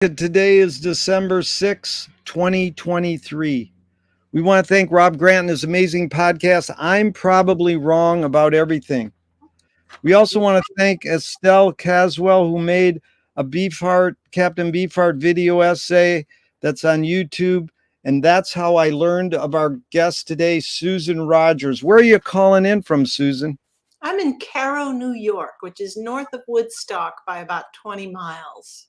Today is December 6, 2023. We want to thank Rob Grant and his amazing podcast, I'm Probably Wrong About Everything. We also want to thank Estelle Caswell, who made a Captain Beefheart video essay that's on YouTube. And that's how I learned of our guest today, Susan Rogers. Where are you calling in from, Susan? I'm in Caro, New York, which is north of Woodstock by about 20 miles.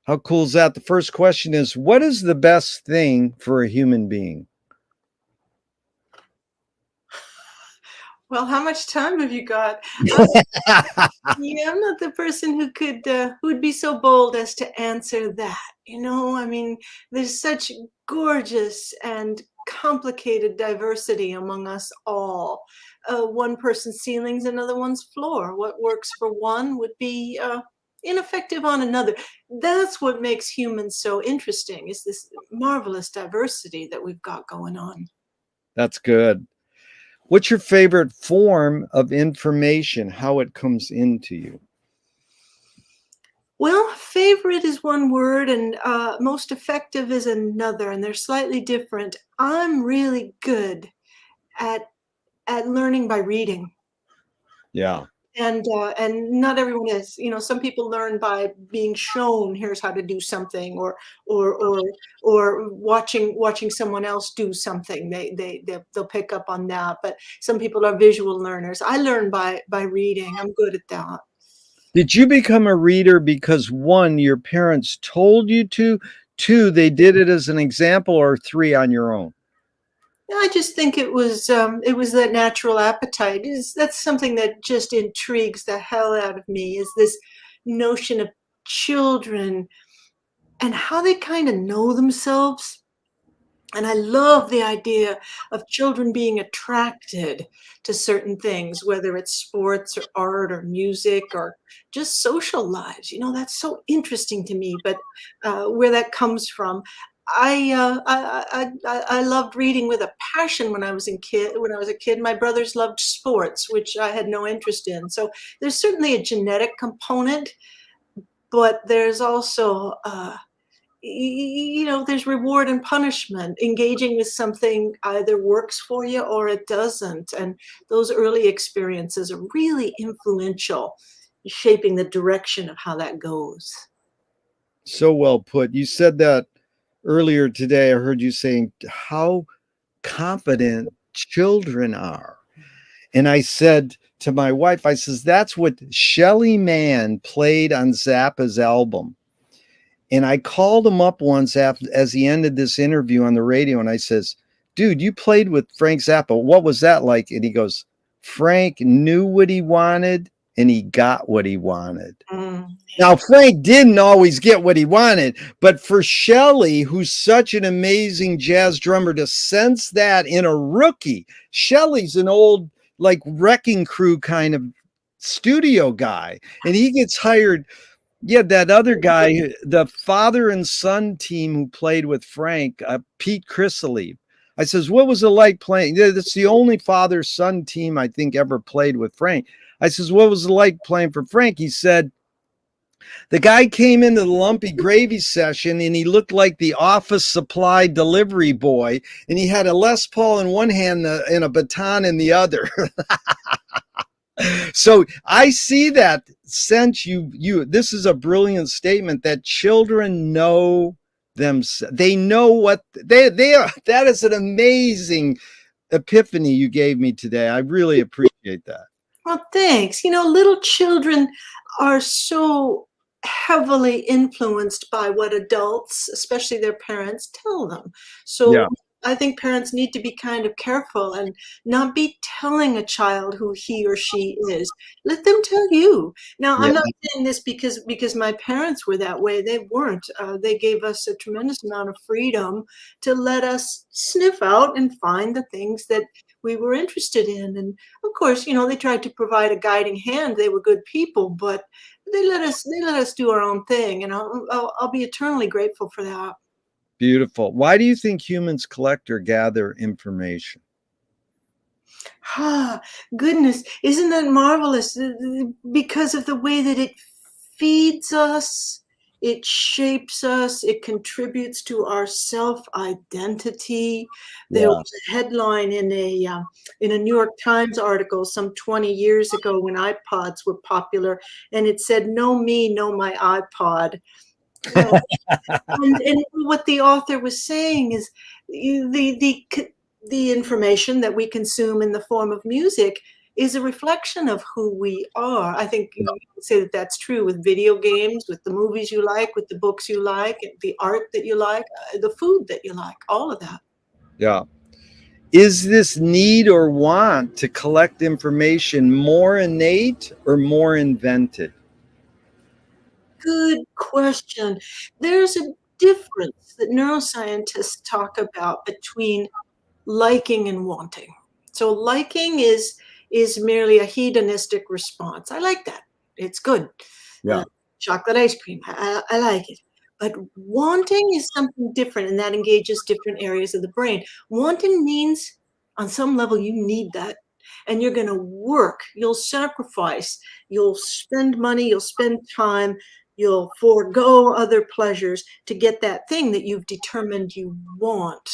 How cool is that? The first question is, what is the best thing for a human being? Well, how much time have you got? Yeah, I'm not the person who would be so bold as to answer that. I mean, there's such gorgeous and complicated diversity among us all. One person's ceiling's another one's floor. What works for one would be ineffective on another. That's what makes humans so interesting, is this marvelous diversity that we've got going on. That's good. What's your favorite form of information, how it comes into you? Well, favorite is one word and most effective is another, and they're slightly different. I'm really good at learning by reading. Yeah. And not everyone is. Some people learn by being shown, here's how to do something, or watching someone else do something. They'll pick up on that. But some people are visual learners. I learn by reading. I'm good at that. Did you become a reader because, one, your parents told you to, two, they did it as an example, or three, on your own? I just think it was that natural appetite. That's something that just intrigues the hell out of me, is this notion of children and how they kind of know themselves. And I love the idea of children being attracted to certain things, whether it's sports or art or music or just social lives. That's so interesting to me. But where that comes from, I loved reading with a passion when I was a kid. My brothers loved sports, which I had no interest in. So there's certainly a genetic component, but there's also there's reward and punishment. Engaging with something either works for you or it doesn't. And those early experiences are really influential, shaping the direction of how that goes. So well put. You said that earlier today. I heard you saying how confident children are. And I said to my wife, I says, that's what Shelly Manne played on Zappa's album. And I called him up once as he ended this interview on the radio, and I says, dude, you played with Frank Zappa. What was that like? And he goes, Frank knew what he wanted and he got what he wanted. Now, Frank didn't always get what he wanted, but for Shelly, who's such an amazing jazz drummer, to sense that in a rookie, Shelly's an old, like, wrecking crew kind of studio guy, and he gets hired. Yeah, that other guy, the father and son team who played with Frank, Pete Chrysalie. I says, what was it like playing? That's the only father-son team I think ever played with Frank. I says, what was it like playing for Frank? He said, the guy came into the lumpy gravy session and he looked like the office supply delivery boy, and he had a Les Paul in one hand and a baton in the other. So I see that sense this is a brilliant statement that children know themselves. They know what they are. That is an amazing epiphany you gave me today. I really appreciate that. Well, thanks. Little children are so heavily influenced by what adults, especially their parents, tell them. So Yeah. I think parents need to be kind of careful and not be telling a child who he or she is. Let them tell you. Now, I'm not saying this because my parents were that way. They weren't. They gave us a tremendous amount of freedom to let us sniff out and find the things that we were interested in. And of course, they tried to provide a guiding hand. They were good people, but they let us do our own thing, and I'll be eternally grateful for that. Beautiful. Why do you think humans collect or gather information? Ah, goodness, isn't that marvelous? Because of the way that it feeds us, it shapes us, it contributes to our self-identity. There Yeah. was a headline in a New York Times article some 20 years ago when iPods were popular, and it said, "No me, no my iPod." Well, and what the author was saying is the information that we consume in the form of music is a reflection of who we are. I think you could say that that's true with video games, with the movies you like, with the books you like, the art that you like, the food that you like, all of that. Yeah. Is this need or want to collect information more innate or more invented? Good question. There's a difference that neuroscientists talk about between liking and wanting. So liking is merely a hedonistic response. I like that. It's good. Uh, Yeah. chocolate ice cream. I like it. But wanting is something different, and that engages different areas of the brain. Wanting means, on some level, you need that, and you're going to work. You'll sacrifice. You'll spend money. You'll spend time. You'll forego other pleasures to get that thing that you've determined you want.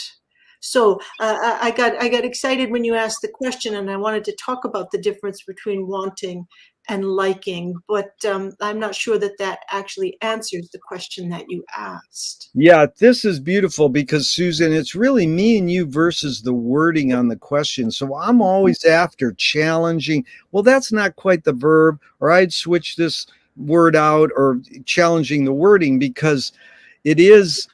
So I got excited when you asked the question, and I wanted to talk about the difference between wanting and liking, but I'm not sure that that actually answers the question that you asked. Yeah, this is beautiful because, Susan, it's really me and you versus the wording on the question. So I'm always after challenging. Well, that's not quite the verb, or I'd switch this word out, or challenging the wording, because it is,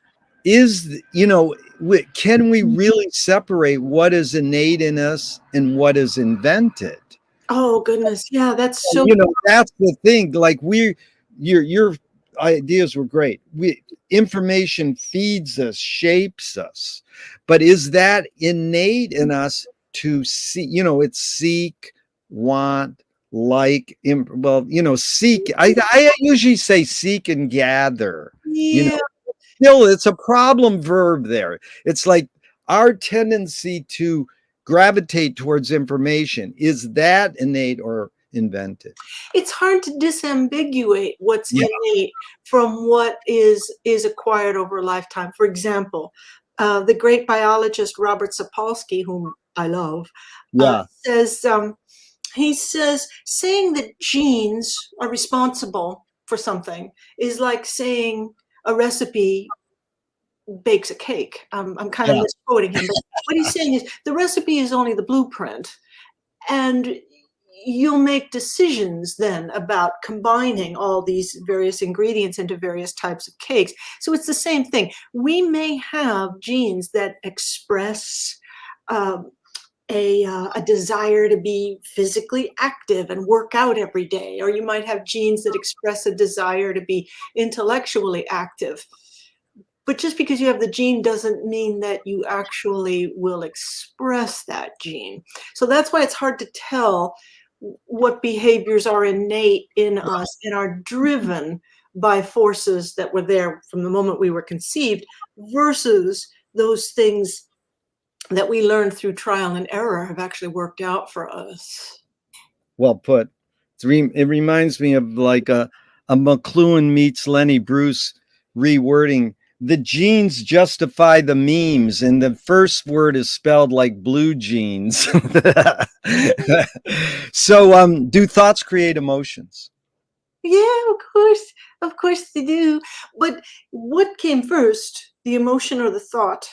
can we really separate what is innate in us and what is invented? Oh goodness, yeah, that's so. That's the thing. Like your ideas were great. Information feeds us, shapes us, but is that innate in us to see? It's seek, want, like. Seek. I usually say seek and gather. You Yeah, know, Still, it's a problem verb there. It's like our tendency to gravitate towards information, is that innate or invented? it's hard to disambiguate what's Yeah. innate from what is acquired over a lifetime. For example, the great biologist Robert Sapolsky, whom I love, Yeah. says he says saying that genes are responsible for something is like saying a recipe bakes a cake. I'm kind of Yeah. misquoting him, but what he's saying is the recipe is only the blueprint, and you'll make decisions then about combining all these various ingredients into various types of cakes. So it's the same thing. We may have genes that express um, a desire to be physically active and work out every day, or you might have genes that express a desire to be intellectually active. But just because you have the gene doesn't mean that you actually will express that gene. So that's why it's hard to tell what behaviors are innate in us and are driven by forces that were there from the moment we were conceived versus those things that we learned through trial and error have actually worked out for us. Well put. It reminds me of like a McLuhan meets Lenny Bruce rewording. The genes justify the memes, and the first word is spelled like blue jeans. So, do thoughts create emotions? Yeah, of course they do. But what came first, the emotion or the thought?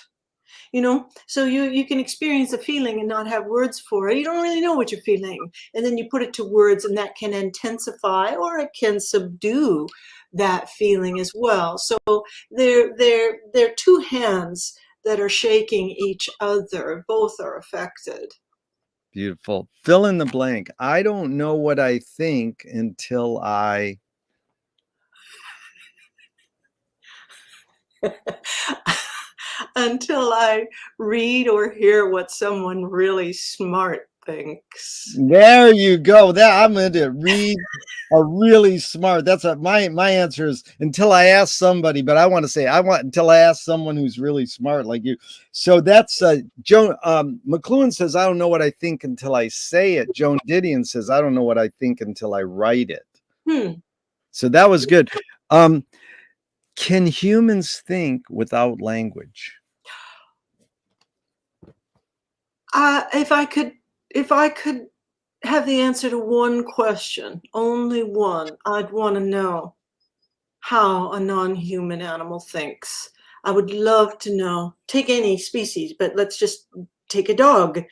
So you can experience a feeling and not have words for it. You don't really know what you're feeling, and then you put it to words, and that can intensify or it can subdue that feeling as well. So they're two hands that are shaking each other. Both are affected. Beautiful. Fill in the blank. I don't know what I think until I. Until I read or hear what someone really smart thinks. There you go. That I'm going to read a really smart. That's my answer is until I ask somebody, but I want to say I want until I ask someone who's really smart like you. So that's Joan McLuhan says I don't know what I think until I say it. Joan Didion says I don't know what I think until I write it. Hmm. So that was good. Um Can humans think without language? If I could, if I could have the answer to one question, only one, I'd want to know how a non-human animal thinks. I would love to know. Take any species, but let's just take a dog.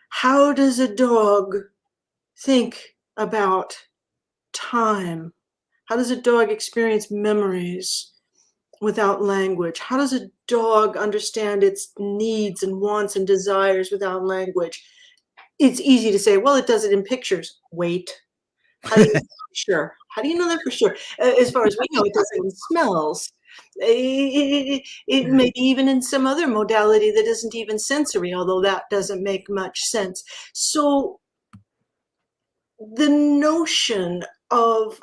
How does a dog think about time? How does a dog experience memories without language? How does a dog understand its needs and wants and desires without language? It's easy to say, well, it does it in pictures. Wait, how do you know for sure? How do you know that for sure? As far as we know, it does it in smells. It maybe even in some other modality that isn't even sensory, although that doesn't make much sense. So the notion of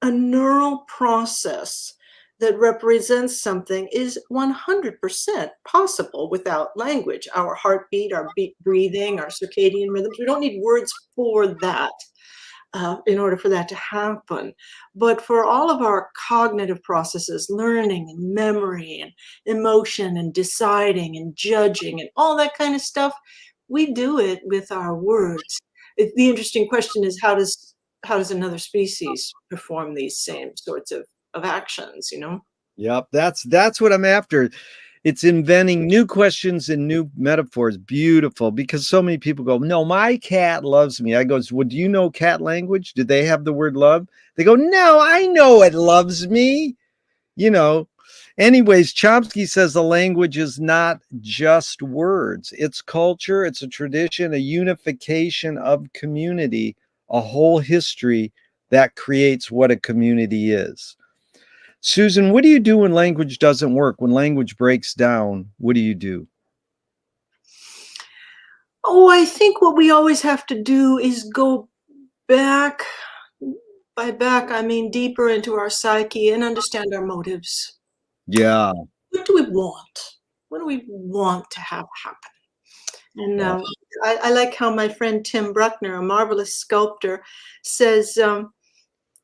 a neural process that represents something is 100% possible without language. Our heartbeat, our breathing, our circadian rhythms, we don't need words for that in order for that to happen. But for all of our cognitive processes, learning and memory and emotion and deciding and judging and all that kind of stuff, we do it with our words. The interesting question is how does another species perform these same sorts of actions, you know? Yep, that's what I'm after. It's inventing new questions and new metaphors. Beautiful, because so many people go, "No, my cat loves me." I goes, "Well, do you know cat language? Do they have the word love?" They go, "No, I know it loves me." You know. Anyways, Chomsky says the language is not just words. It's culture, it's a tradition, a unification of community, a whole history that creates what a community is. Susan, what do you do when language doesn't work? When language breaks down, what do you do? Oh, I think what we always have to do is go back. By back, I mean deeper into our psyche and understand our motives. Yeah. What do we want? What do we want to have happen? And Yeah. I like how my friend Tim Bruckner, a marvelous sculptor, says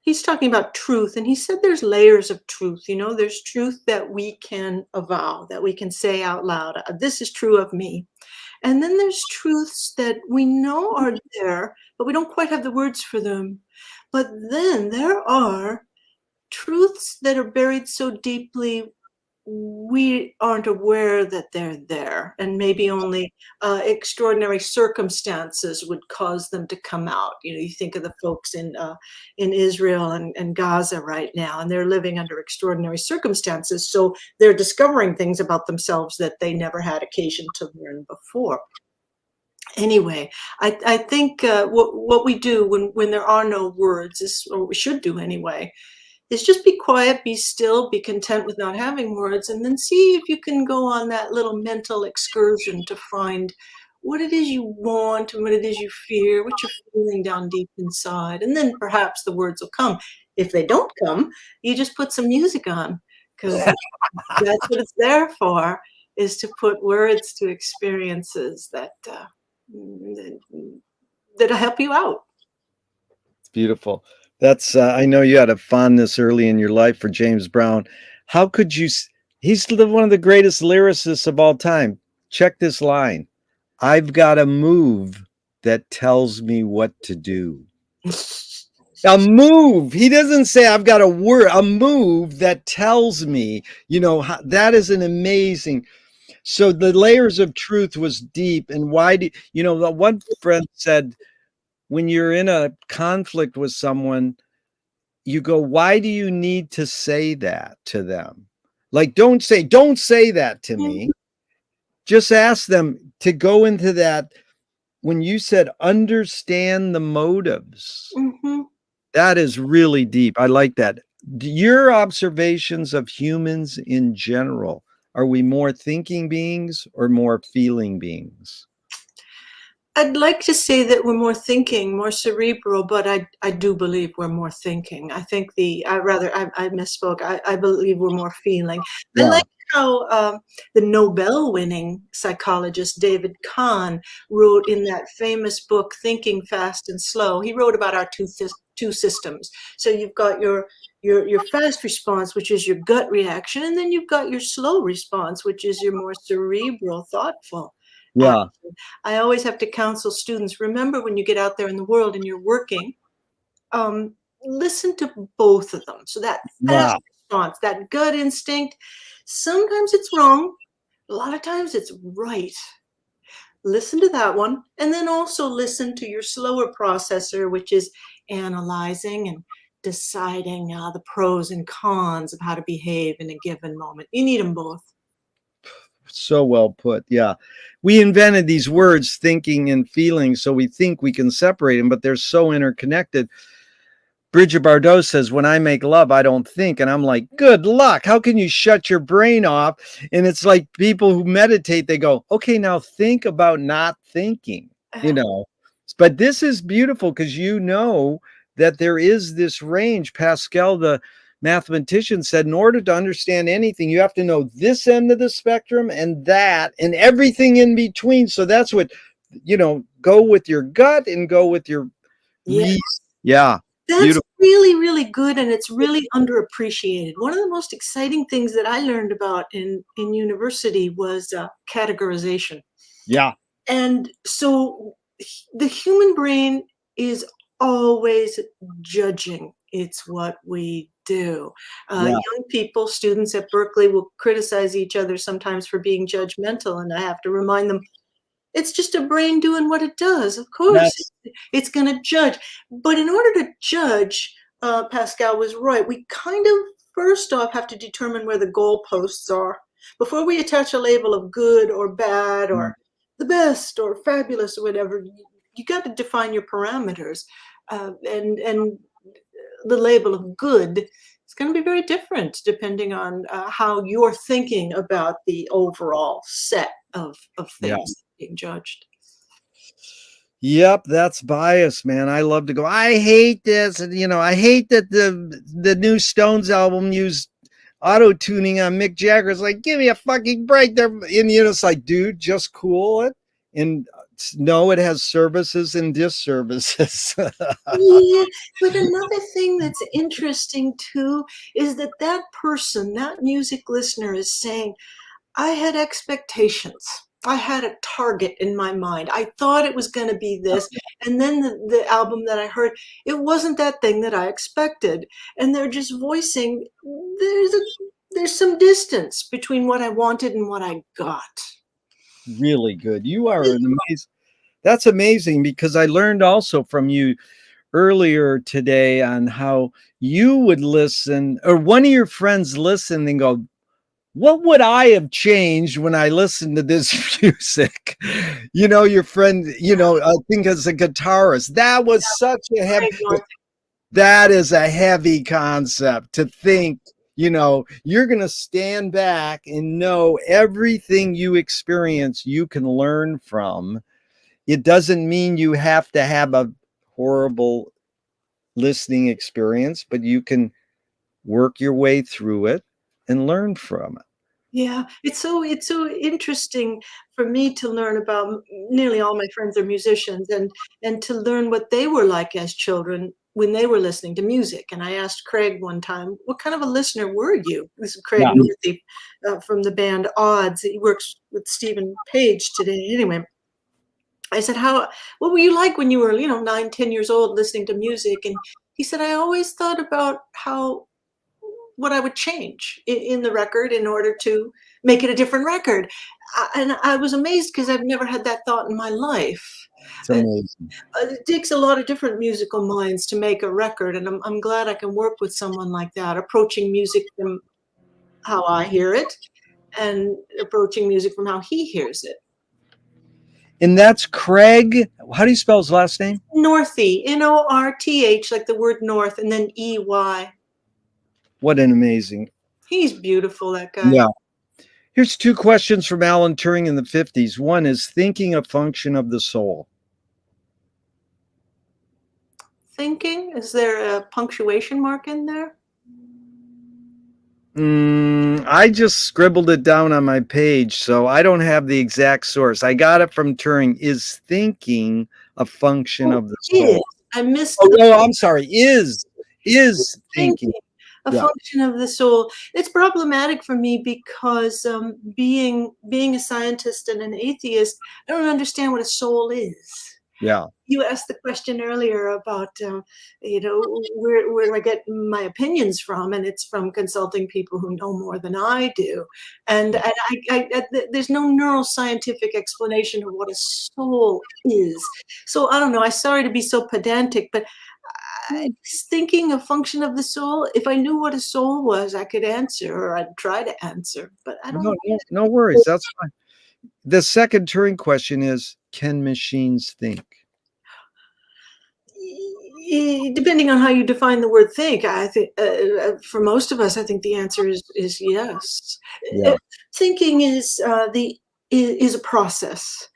he's talking about truth. And he said there's layers of truth. You know, there's truth that we can avow, that we can say out loud. This is true of me. And then there's truths that we know are there, but we don't quite have the words for them. But then there are truths that are buried so deeply we aren't aware that they're there, and maybe only extraordinary circumstances would cause them to come out. You know, you think of the folks in Israel and Gaza right now, and they're living under extraordinary circumstances, so they're discovering things about themselves that they never had occasion to learn before. Anyway, I think what we do when there are no words is, or we should do anyway, is just be quiet, be still, be content with not having words, and then see if you can go on that little mental excursion to find what it is you want and what it is you fear, what you're feeling down deep inside. And then perhaps the words will come. If they don't come, you just put some music on, because that's what it's there for, is to put words to experiences that that'll help you out. It's beautiful. That's I know you had a fondness early in your life for James Brown. How could you he's one of the greatest lyricists of all time. Check this line. I've got a move that tells me what to do. A move. He doesn't say I've got a word, a move that tells me, that is an amazing. So the layers of truth was deep. And why do the one friend said, when you're in a conflict with someone, you go, why do you need to say that to them? Like, don't say that to me. Just ask them to go into that. When you said understand the motives, Mm-hmm. that is really deep. I like that. Your observations of humans in general, are we more thinking beings or more feeling beings? I'd like to say that we're more thinking, more cerebral, but I do believe we're more thinking. I think I misspoke. I believe we're more feeling. I Yeah. like how the Nobel-winning psychologist David Kahn wrote in that famous book, Thinking Fast and Slow. He wrote about our two systems. So you've got your fast response, which is your gut reaction, and then you've got your slow response, which is your more cerebral, thoughtful Yeah. action. I always have to counsel students, remember when you get out there in the world and you're working, listen to both of them. So that fast Yeah. response, that gut instinct, sometimes it's wrong, a lot of times it's right. Listen to that one, and then also listen to your slower processor, which is analyzing and deciding the pros and cons of how to behave in a given moment. You need them both. So well put. Yeah. We invented these words, thinking and feeling, so we think we can separate them, but they're so interconnected. Bridget Bardot says, when I make love, I don't think. And I'm like, good luck. How can you shut your brain off? And it's like people who meditate, they go, okay, now think about not thinking, you know. But this is beautiful because you know that there is this range. Pascal, the mathematician, said, in order to understand anything, you have to know this end of the spectrum and that and everything in between. So that's what, go with your gut and go with your Yeah. reason. Yeah. That's Beautiful. really, really good, and it's really underappreciated. One of the most exciting things that I learned about in university was categorization. Yeah. And so the human brain is always judging. It's what we do. Yeah. Young people, students at Berkeley will criticize each other sometimes for being judgmental, and I have to remind them it's just a brain doing what it does. Of course, Yes. it's going to judge. But in order to judge, Pascal was right. We kind of, first off, have to determine where the goalposts are. Before we attach a label of good or bad or the best or fabulous or whatever, you got to define your parameters. And the label of good is going to be very different depending on how you're thinking about the overall set of Yeah. things being judged. Yep, that's bias, man. I love to go, I hate this. And, I hate that the new Stones album used auto tuning on Mick Jagger. It's like, give me a fucking break there. And, it's like, dude, just cool it. And no, it has services and disservices. Yeah, but another thing that's interesting too is that that person, that music listener is saying, I had expectations. I had a target in my mind. I thought it was going to be this. And then the album that I heard, it wasn't that thing that I expected. And they're just voicing there's some distance between what I wanted and what I got. Really good. You are an amazing. That's amazing because I learned also from you earlier today on how you would listen, or one of your friends listened and go, what would I have changed when I listened to this music? Your friend, I think as a guitarist, that was such a heavy, that is a heavy concept to think, you're going to stand back and know everything you experience, you can learn from. It doesn't mean you have to have a horrible listening experience, but you can work your way through it and learn from it. Yeah, it's so interesting for me to learn about nearly all my friends are musicians and to learn what they were like as children when they were listening to music. And I asked Craig one time, what kind of a listener were you? This is Craig Yeah. Northey from the band Odds. He works with Stephen Page today. Anyway, I said, what were you like when you were, 9, 10 years old listening to music? And he said, I always thought about what I would change in the record in order to make it a different record. And I was amazed because I've never had that thought in my life. It's amazing. It takes a lot of different musical minds to make a record, and I'm glad I can work with someone like that, approaching music from how I hear it and approaching music from how he hears it. And that's Craig. How do you spell his last name? Northey, North, like the word north, and then EY. What an amazing. He's beautiful, that guy. Yeah. Here's 2 questions from Alan Turing in the 50s. One is thinking a function of the soul. Thinking? Is there a punctuation mark in there? I just scribbled it down on my page, so I don't have the exact source. I got it from Turing. Is thinking a function of the soul? I missed. Oh, I'm sorry. Is thinking. A Yeah. function of the soul. It's problematic for me because being a scientist and an atheist, I don't understand what a soul is. Yeah. You asked the question earlier about, where I get my opinions from, and it's from consulting people who know more than I do. And, Yeah. and there's no neuroscientific explanation of what a soul is. So I don't know. I'm sorry to be so pedantic, but thinking a function of the soul, if I knew what a soul was, I could answer, or I'd try to answer, but I don't No, know. no, no worries. That's fine. The second Turing question is, can machines think? Depending on how you define the word think, I think for most of us, I think the answer is yes. Yeah. Thinking is a process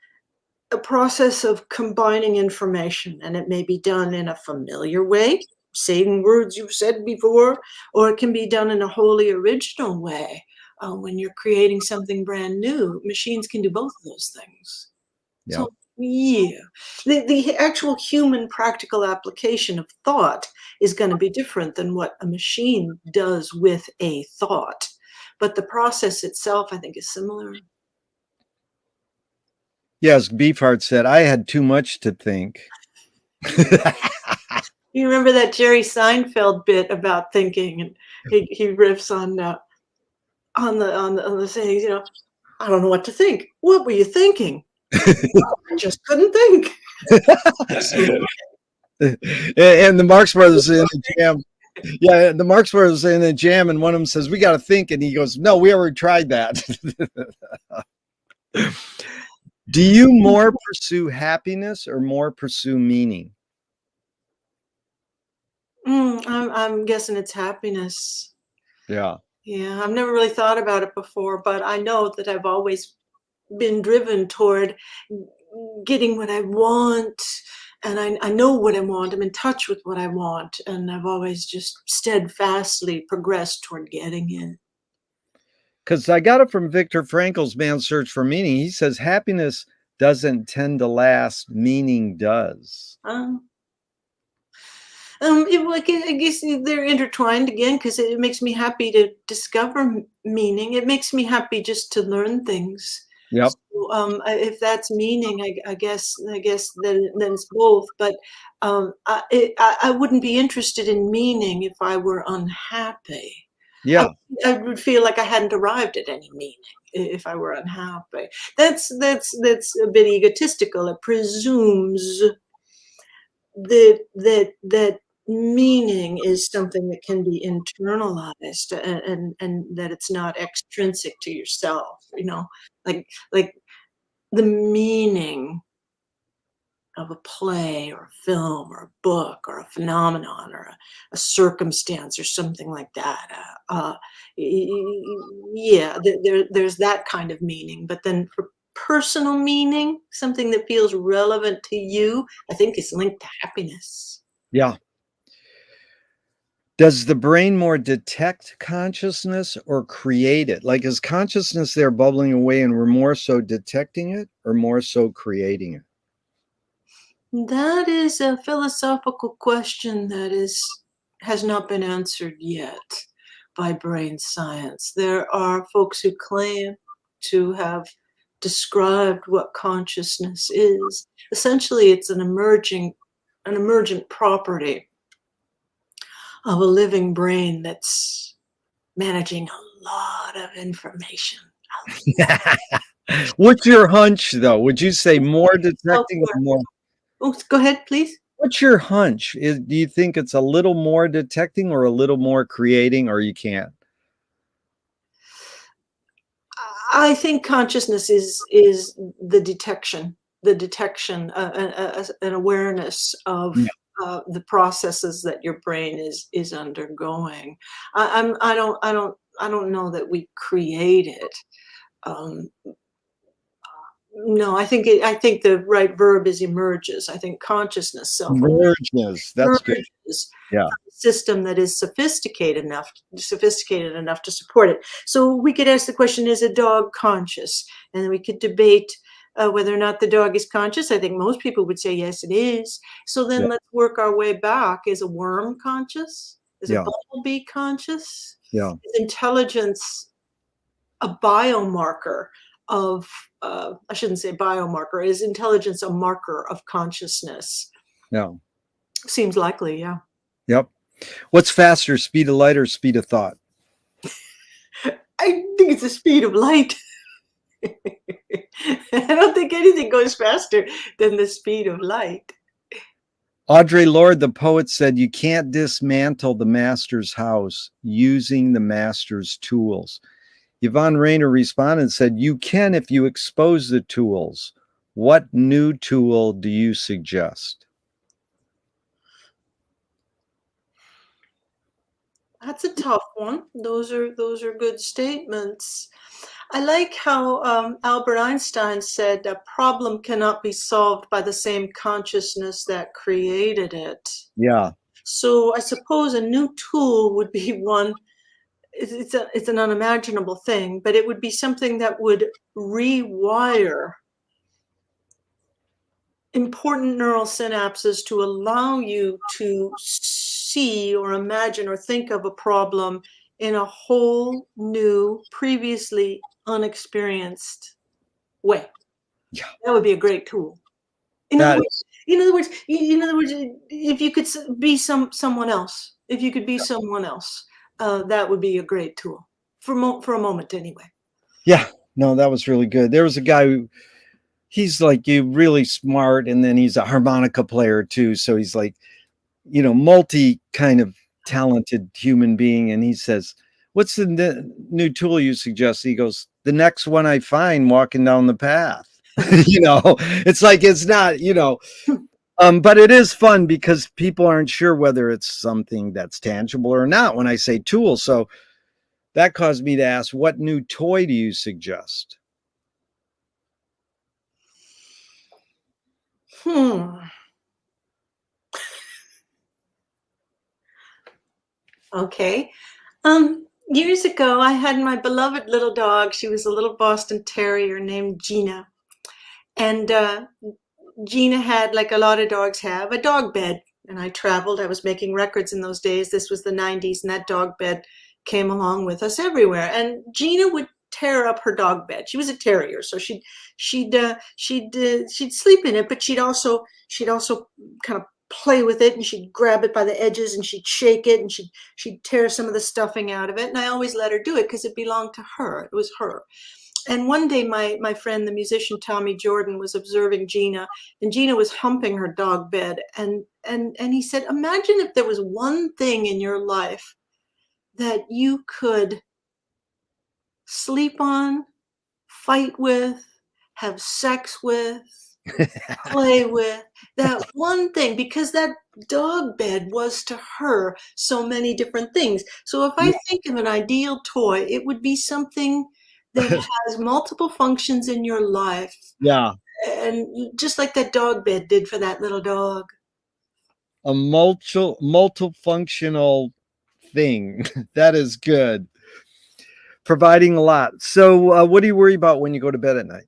of combining information, and it may be done in a familiar way, saying words you've said before, or it can be done in a wholly original way. When you're creating something brand new, machines can do both of those things. Yeah. So, yeah, the actual human practical application of thought is going to be different than what a machine does with a thought. But the process itself, I think, is similar. Yes, Beefheart said, I had too much to think. You remember that Jerry Seinfeld bit about thinking, and he riffs on the sayings, I don't know what to think. What were you thinking? I just couldn't think. And the Marx Brothers are in the jam. Yeah, the Marx Brothers are in the jam, and one of them says, we got to think. And he goes, no, we already tried that. Do you more pursue happiness or more pursue meaning? I'm guessing it's happiness. Yeah. Yeah, I've never really thought about it before, but I know that I've always been driven toward getting what I want, and I know what I want. I'm in touch with what I want, and I've always just steadfastly progressed toward getting it. Because I got it from Viktor Frankl's Man's Search for Meaning. He says happiness doesn't tend to last, meaning does. Um, I guess they're intertwined again because it makes me happy to discover meaning. It makes me happy just to learn things. Yep. So, if that's meaning, I guess then it's both. But I wouldn't be interested in meaning if I were unhappy. I, Yeah. I would feel like I hadn't arrived at any meaning if I were unhappy. That's a bit egotistical. It presumes that meaning is something that can be internalized, and that it's not extrinsic to yourself, like the meaning of a play or a film or a book or a phenomenon or a circumstance or something like that. Yeah, there's that kind of meaning. But then for personal meaning, something that feels relevant to you, I think is linked to happiness. Yeah. Does the brain more detect consciousness or create it? Like, is consciousness there bubbling away and we're more so detecting it or more so creating it? That is a philosophical question that has not been answered yet by brain science. There are folks who claim to have described what consciousness is. Essentially, it's an emergent property of a living brain that's managing a lot of information. What's your hunch, though? Would you say more Oh, detecting or more? go ahead, please. What's your hunch? Do you think it's a little more detecting or a little more creating, or you can't? I think consciousness is the detection, an awareness of Yeah. the processes that your brain is undergoing. I don't know that we create it. Um, no, I think the right verb is emerges. I think consciousness, Merges. That's good. emerges Yeah. from a system that is sophisticated enough to support it. So we could ask the question: is a dog conscious? And then we could debate whether or not the dog is conscious. I think most people would say yes, it is. So Yeah. then let's work our way back. Is a worm conscious? Is a Yeah. bumblebee conscious? Yeah. Is intelligence a biomarker of, I shouldn't say biomarker, is intelligence a marker of consciousness? Yeah. Seems likely, yeah. Yep. What's faster, speed of light or speed of thought? I think it's the speed of light. I don't think anything goes faster than the speed of light. Audre Lorde, the poet, said, "You can't dismantle the master's house using the master's tools." Yvonne Rayner responded and said, "You can if you expose the tools. What new tool do you suggest?" That's a tough one. Those are good statements. I like how Albert Einstein said a problem cannot be solved by the same consciousness that created it. Yeah. So I suppose a new tool would be one. It's an unimaginable thing, but it would be something that would rewire important neural synapses to allow you to see or imagine or think of a problem in a whole new, previously unexperienced way. Yeah. That would be a great tool. In other That words, if you could be someone else, if you could be someone else, that would be a great tool for a moment, anyway. yeah. No, that was really good. There was a guy who he's like you really smart, and then he's a harmonica player too. So he's like, multi kind of talented human being. And he says, "What's the new tool you suggest?" He goes, "The next one I find walking down the path." It's like it's not, but it is fun because people aren't sure whether it's something that's tangible or not when I say tool. So that caused me to ask, what new toy do you suggest? Hmm. Okay. Years ago, I had my beloved little dog. She was a little Boston Terrier named Gina. And Gina had, like a lot of dogs have, a dog bed. And I traveled. I was making records in those days. This was the 90s, and that dog bed came along with us everywhere. And Gina would tear up her dog bed. She was a terrier, so she'd sleep in it, but she'd also kind of play with it, and she'd grab it by the edges, and she'd shake it, and she'd tear some of the stuffing out of it. And I always let her do it because it belonged to her. It was her. And one day my friend, the musician Tommy Jordan, was observing Gina, and Gina was humping her dog bed. And he said, imagine if there was one thing in your life that you could sleep on, fight with, have sex with, play with, that one thing, because that dog bed was to her so many different things. So if I think of an ideal toy, it would be something that has multiple functions in your life, Yeah. and just like that dog bed did for that little dog. A multifunctional thing. That is good. Providing a lot. So, what do you worry about when you go to bed at night?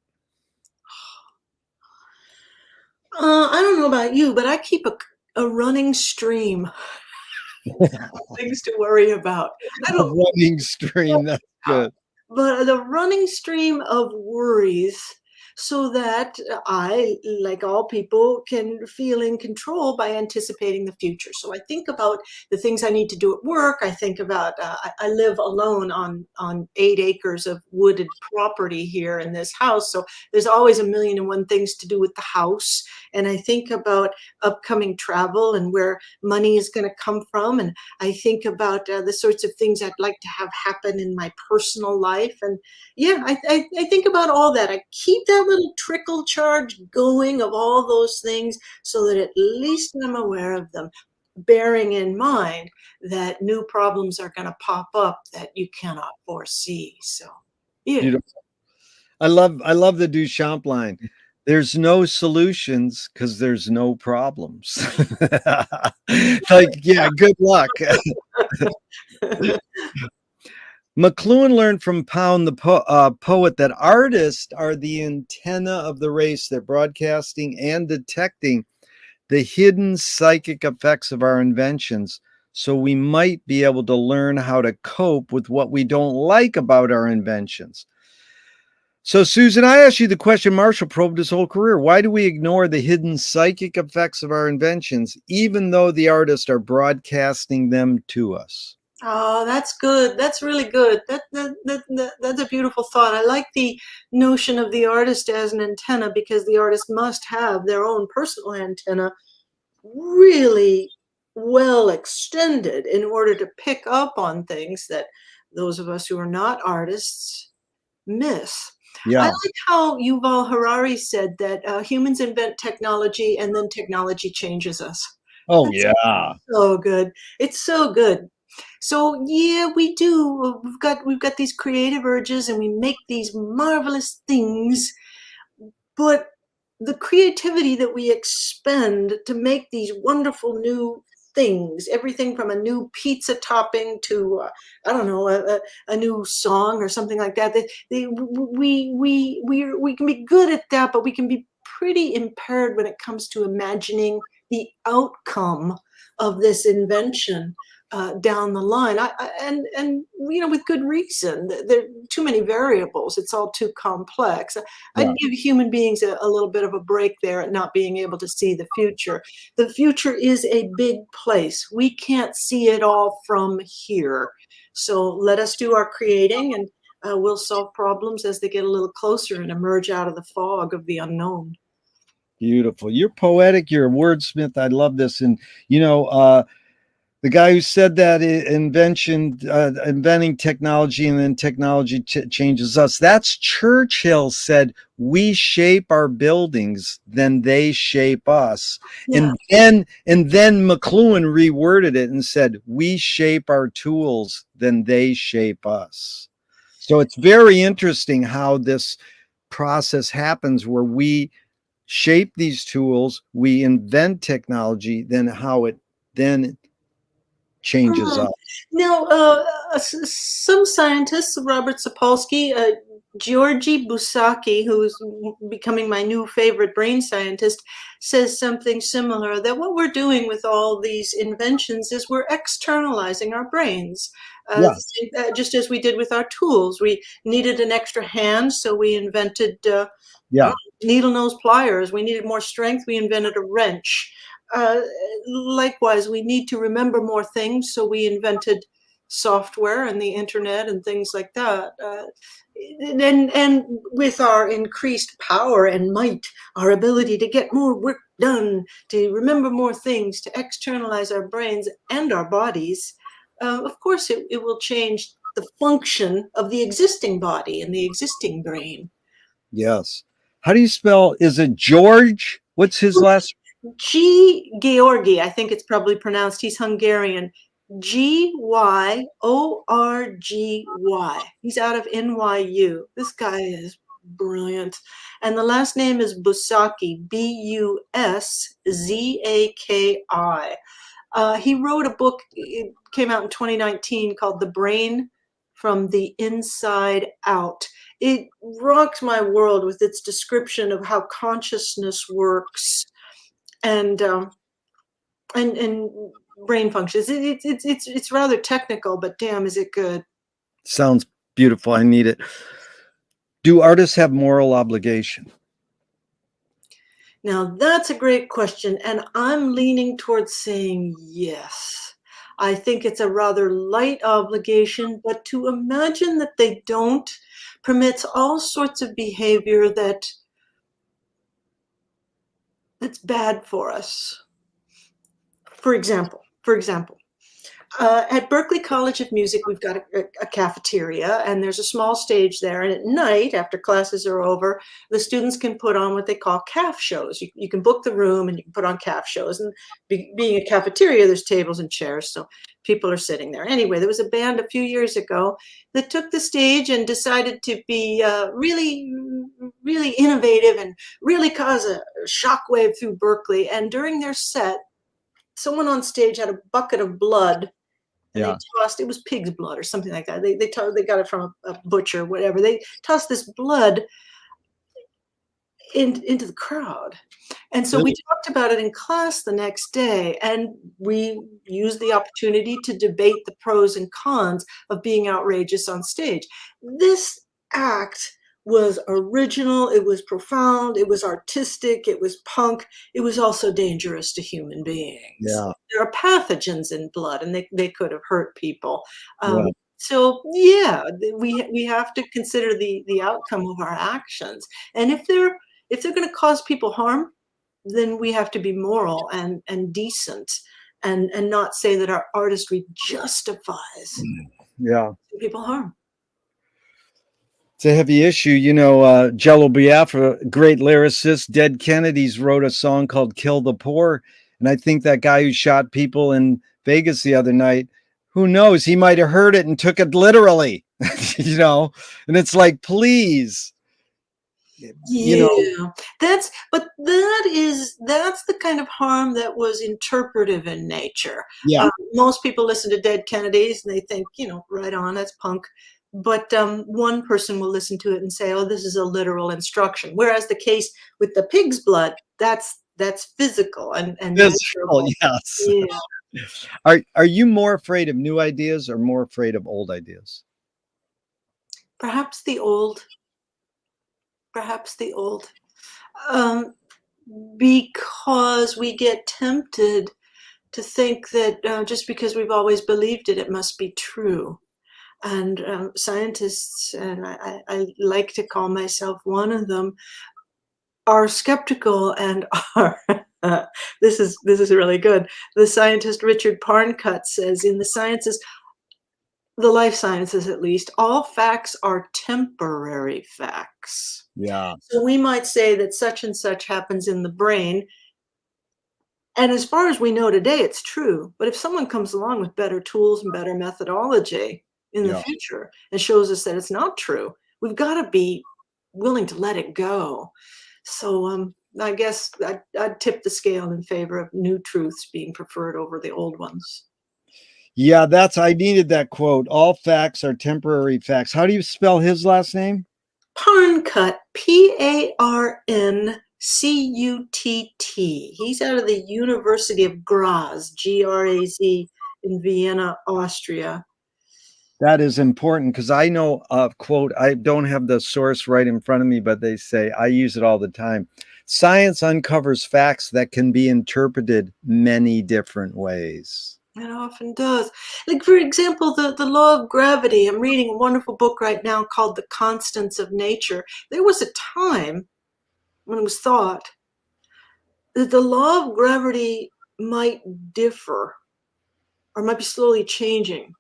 I don't know about you, but I keep a running stream of things to worry about. I A don't running stream. That's know, good. but the running stream of worries, so that I, like all people, can feel in control by anticipating the future. So I think about the things I need to do at work. I think about, I live alone on 8 acres of wooded property here in this house. So there's always a million and one things to do with the house. And I think about upcoming travel and where money is going to come from. And I think about the sorts of things I'd like to have happen in my personal life. And yeah, I think about all that. I keep that little trickle charge going of all those things so that at least I'm aware of them, bearing in mind that new problems are going to pop up that you cannot foresee. So, yeah. Beautiful. I love the Duchamp line. There's no solutions because there's no problems. Like, yeah, good luck. McLuhan learned from Pound, the poet, that artists are the antenna of the race. They're broadcasting and detecting the hidden psychic effects of our inventions So we might be able to learn how to cope with what we don't like about our inventions. So, Susan, I asked you the question Marshall probed his whole career. Why do we ignore the hidden psychic effects of our inventions, even though the artists are broadcasting them to us? Oh, that's good. That's really good. That's a beautiful thought. I like the notion of the artist as an antenna because the artist must have their own personal antenna really well extended in order to pick up on things that those of us who are not artists miss. I Yeah. like how Yuval Harari said that humans invent technology and then technology changes us. Oh, That's yeah. so good. It's so good. So yeah, we do. We've got these creative urges and we make these marvelous things, but the creativity that we expend to make these wonderful new things, everything from a new pizza topping to I don't know, a new song or something like that. We can be good at that, but we can be pretty impaired when it comes to imagining the outcome of this invention down the line. And with good reason. There are too many variables. It's all too complex. Yeah. I'd give human beings a little bit of a break there at not being able to see the future. The future is a big place. We can't see it all from here. So let us do our creating, and we'll solve problems as they get a little closer and emerge out of the fog of the unknown. Beautiful. You're poetic. You're a wordsmith. I love this. And, the guy who said that inventing technology and then technology changes us. That's Churchill said, we shape our buildings, then they shape us. Yeah. And then McLuhan reworded it and said, we shape our tools, then they shape us. So it's very interesting how this process happens where we shape these tools, we invent technology, then how it then changes Hmm. up. Now, some scientists, Robert Sapolsky, Georgi Busaki, who's becoming my new favorite brain scientist, says something similar, that what we're doing with all these inventions is we're externalizing our brains. Yeah, Just as we did with our tools. We needed an extra hand, so we invented I don't yeah, know, needle nose pliers. We needed more strength, we invented a wrench. Uh, Likewise, we need to remember more things, so we invented software and the internet and things like that. And with our increased power and might, our ability to get more work done, to remember more things, to externalize our brains and our bodies, of course, it will change the function of the existing body and the existing brain. yes. How do you spell? Is it George? What's his last? G. Georgi, I think it's probably pronounced, he's Hungarian. Georgy. He's out of NYU. This guy is brilliant. And the last name is Busaki, Buszaki. He wrote a book, it came out in 2019, called The Brain from the Inside Out. It rocked my world with its description of how consciousness works and and brain functions. It's rather technical, but damn, is it good. Sounds beautiful. I need it. Do artists have moral obligation? Now that's a great question, and I'm leaning towards saying yes. I think it's a rather light obligation, but to imagine that they don't permits all sorts of behavior that's bad for us. For example, at Berklee College of Music, we've got a cafeteria, and there's a small stage there. And at night, after classes are over, the students can put on what they call calf shows. You can book the room and you can put on calf shows. And being a cafeteria, there's tables and chairs, so people are sitting there. Anyway, there was a band a few years ago that took the stage and decided to be really, really innovative and really cause a shockwave through Berklee. And during their set, someone on stage had a bucket of blood, and they Yeah. tossed, it was pig's blood or something like that. They got it from a butcher, whatever. They tossed this blood into the crowd. And so we Really? talked about it in class the next day, and we used the opportunity to debate the pros and cons of being outrageous on stage. This act was original, it was profound, it was artistic, it was punk, it was also dangerous to human beings. Yeah. There are pathogens in blood, and they could have hurt people. Yeah. So yeah, we have to consider the outcome of our actions, and if they're going to cause people harm, then we have to be moral and decent, and not say that our artistry justifies Yeah. people harm. It's a heavy issue. You know, Jello Biafra, great lyricist, Dead Kennedys wrote a song called Kill the Poor. And I think that guy who shot people in Vegas the other night, who knows, he might have heard it and took it literally, you know? And it's like, please, you know, Yeah, that's the kind of harm that was interpretive in nature. yeah, Most people listen to Dead Kennedys and they think, right on, that's punk. But one person will listen to it and say, "Oh, this is a literal instruction." Whereas the case with the pig's blood, that's physical and physical, measurable. yes. Yeah, Are you more afraid of new ideas or more afraid of old ideas? perhaps the old, perhaps the old. Um, because we get tempted to think that just because we've always believed it, it must be true. And scientists, and I like to call myself one of them, are skeptical and are. This is really good. The scientist Richard Parncutt says, in the life sciences at least, all facts are temporary facts. Yeah, So we might say that such and such happens in the brain, and as far as we know today, it's true. But if someone comes along with better tools and better methodology in the yeah. future and shows us that it's not true, we've got to be willing to let it go. So I guess I'd tip the scale in favor of new truths being preferred over the old ones. Yeah, I needed that quote. All facts are temporary facts. How do you spell his last name? Parncutt, Parncutt. He's out of the University of Graz, Graz, in Vienna, Austria. That is important because I know quote, I don't have the source right in front of me, but they say I use it all the time. Science uncovers facts that can be interpreted many different ways. It often does. Like, for example, the law of gravity. I'm reading a wonderful book right now called The Constants of Nature. There was a time when it was thought that the law of gravity might differ or might be slowly changing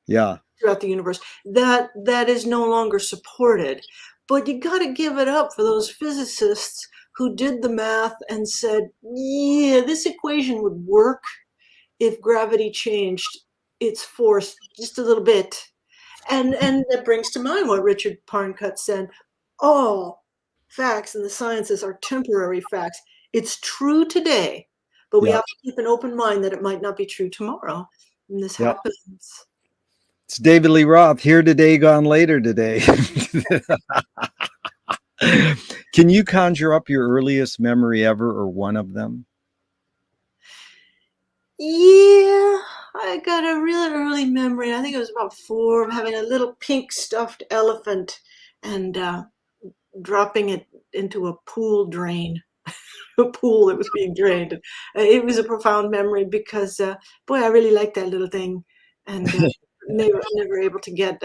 Yeah, throughout the universe. That is no longer supported. But you got to give it up for those physicists who did the math and said, yeah, this equation would work if gravity changed its force just a little bit. And that brings to mind what Richard Parncutt said: all facts in the sciences are temporary facts. It's true today, but we yeah, have to keep an open mind that it might not be true tomorrow. And this yeah. happens. It's David Lee Roth, here today, gone later today. Can you conjure up your earliest memory ever or one of them? Yeah, I got a really early memory. I think it was about 4, of having a little pink stuffed elephant and dropping it into a pool drain. A pool that was being drained. It was a profound memory because, boy, I really liked that little thing, and never able to get.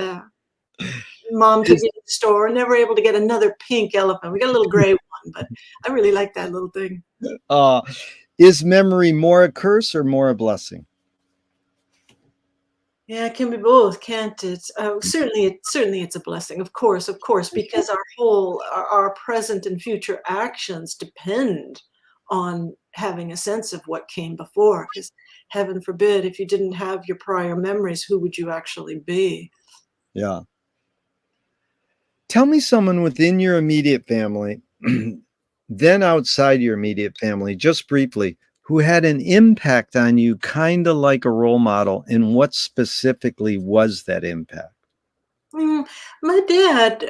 Mom took Is, me to the store. Never able to get another pink elephant. We got a little gray one, but I really liked that little thing. uh, is memory more a curse or more a blessing? Yeah, it can be both, can't it? Certainly, it's a blessing. Of course, because our present and future actions depend on having a sense of what came before. Because heaven forbid, if you didn't have your prior memories, who would you actually be? Yeah. Tell me someone within your immediate family, then outside your immediate family, just briefly, who had an impact on you, kind of like a role model, and what specifically was that impact? My dad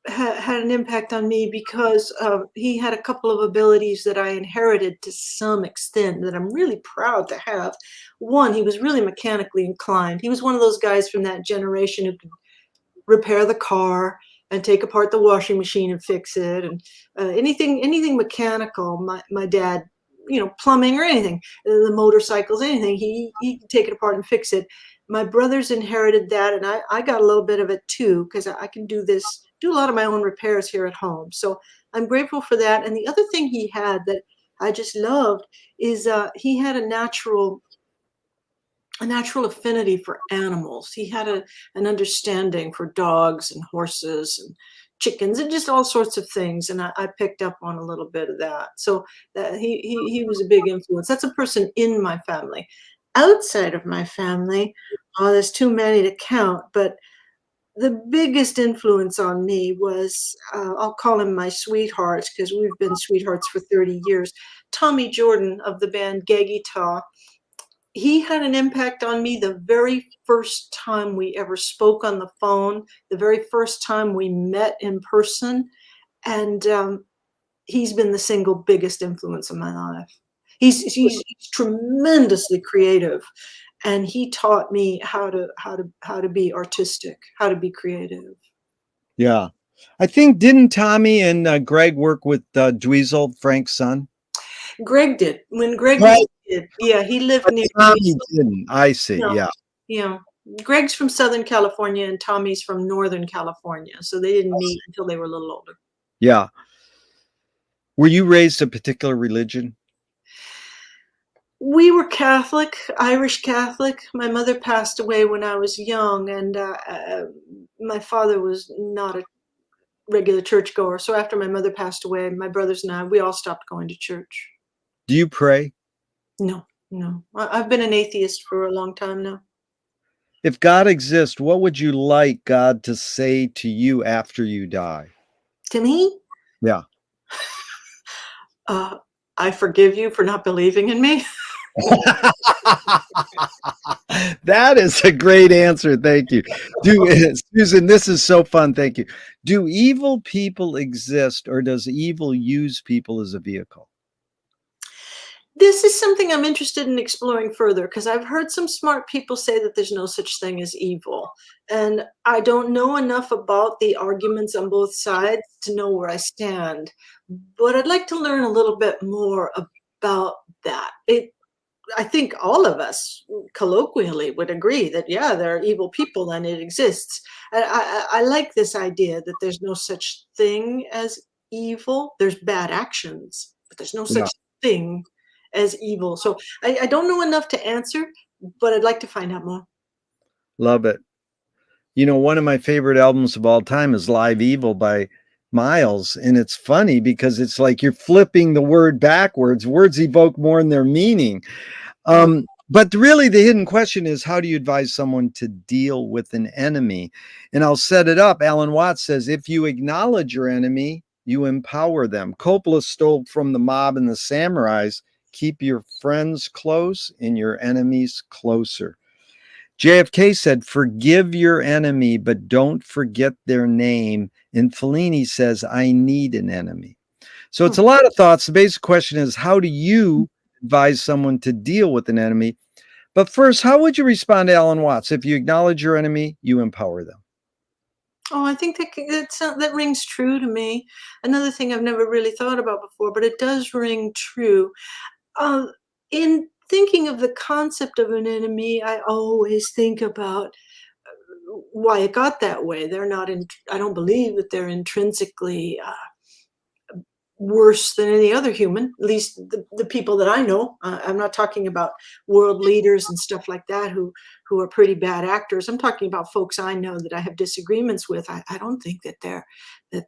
had an impact on me because he had a couple of abilities that I inherited to some extent that I'm really proud to have. One, he was really mechanically inclined. He was one of those guys from that generation who could repair the car and take apart the washing machine and fix it, and anything mechanical. My dad, plumbing or anything, the motorcycles, anything, he could take it apart and fix it. My brothers inherited that, and I got a little bit of it too, because I can do a lot of my own repairs here at home. So I'm grateful for that. And the other thing he had that I just loved is he had a natural affinity for animals. He had an understanding for dogs and horses and chickens and just all sorts of things. And I picked up on a little bit of that. So that he was a big influence. That's a person in my family. Outside of my family, there's too many to count, but the biggest influence on me was, I'll call him my sweetheart because we've been sweethearts for 30 years. Tommy Jordan of the band Geggy Tah. He had an impact on me the very first time we ever spoke on the phone, the very first time we met in person. And he's been the single biggest influence in my life. He's tremendously creative, and he taught me how to be artistic, how to be creative. Yeah. I think didn't Tommy and Greg work with Dweezil, Frank's son? Greg did. When Greg was Right. a kid, yeah, he lived But near Tommy Dweezil. didn't. I see. No, Yeah. yeah. Greg's from Southern California and Tommy's from Northern California, so they didn't meet until they were a little older. Yeah. Were you raised a particular religion? We were Catholic, Irish Catholic. My mother passed away when I was young, and my father was not a regular churchgoer. So after my mother passed away, my brothers and I, we all stopped going to church. Do you pray? No, no. I've been an atheist for a long time now. If God exists, what would you like God to say to you after you die? To me, Yeah. I forgive you for not believing in me. That is a great answer. Thank you. Susan, this is so fun. Thank you. Do evil people exist, or does evil use people as a vehicle? This is something I'm interested in exploring further because I've heard some smart people say that there's no such thing as evil. And I don't know enough about the arguments on both sides to know where I stand. But I'd like to learn a little bit more about that. I think all of us colloquially would agree that, yeah, there are evil people and it exists. I like this idea that there's no such thing as evil. There's bad actions, but there's no Yeah. such thing as evil. So I don't know enough to answer, but I'd like to find out more. Love it. One of my favorite albums of all time is Live Evil by Miles. And it's funny because it's like you're flipping the word backwards. Words evoke more in their meaning. But really, the hidden question is, how do you advise someone to deal with an enemy? And I'll set it up. Alan Watts says, if you acknowledge your enemy, you empower them. Coppola stole from the mob and the samurais. Keep your friends close and your enemies closer. JFK said, forgive your enemy, but don't forget their name. And Fellini says, I need an enemy. So it's a lot of thoughts. The basic question is, how do you advise someone to deal with an enemy? But first, how would you respond to Alan Watts? If you acknowledge your enemy, you empower them. Oh, I think that rings true to me. Another thing I've never really thought about before, but it does ring true. In thinking of the concept of an enemy, I always think about why it got that way. I don't believe that they're intrinsically worse than any other human, at least the people that I know. I'm not talking about world leaders and stuff like that who are pretty bad actors. I'm talking about folks I know that I have disagreements with. I don't think that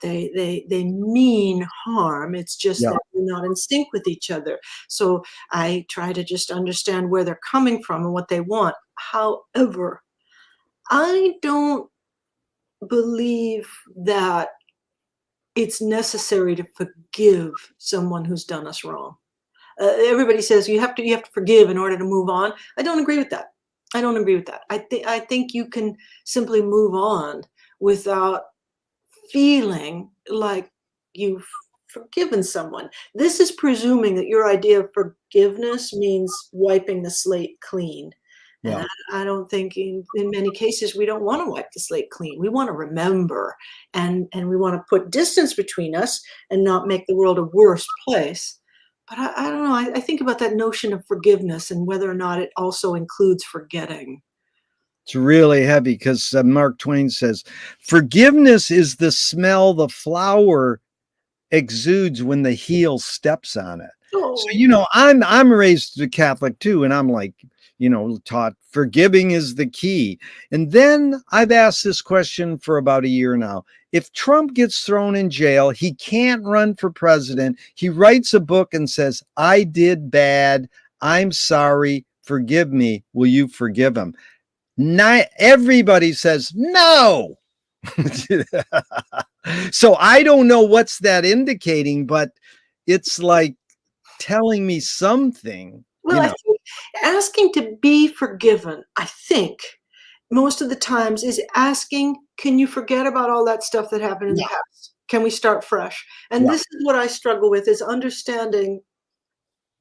they mean harm. It's just Yeah. that we're not in sync with each other. So I try to just understand where they're coming from and what they want. However, I don't believe that it's necessary to forgive someone who's done us wrong. Everybody says you have to forgive in order to move on. I don't agree with that. I don't agree with that. I think you can simply move on without feeling like you've forgiven someone. This is presuming that your idea of forgiveness means wiping the slate clean. And Yeah. I don't think in many cases we don't want to wipe the slate clean. We want to remember and we want to put distance between us and not make the world a worse place. But I don't know. I think about that notion of forgiveness and whether or not it also includes forgetting. It's really heavy because Mark Twain says, forgiveness is the smell the flower exudes when the heel steps on it. So, Oh, you know, I'm raised Catholic too, and I'm like, you know, taught forgiving is the key. And then I've asked this question for about a year now. If Trump gets thrown in jail, he can't run for president. He writes a book and says, I did bad. I'm sorry. Forgive me. Will you forgive him? Not everybody says no. So I don't know what's that indicating, but it's like telling me something, well, you I know. think asking to be forgiven, I think, most of the times is asking, "Can you forget about all that stuff that happened in the Yeah, past? Can we start fresh?" And yeah, this is what I struggle with, is understanding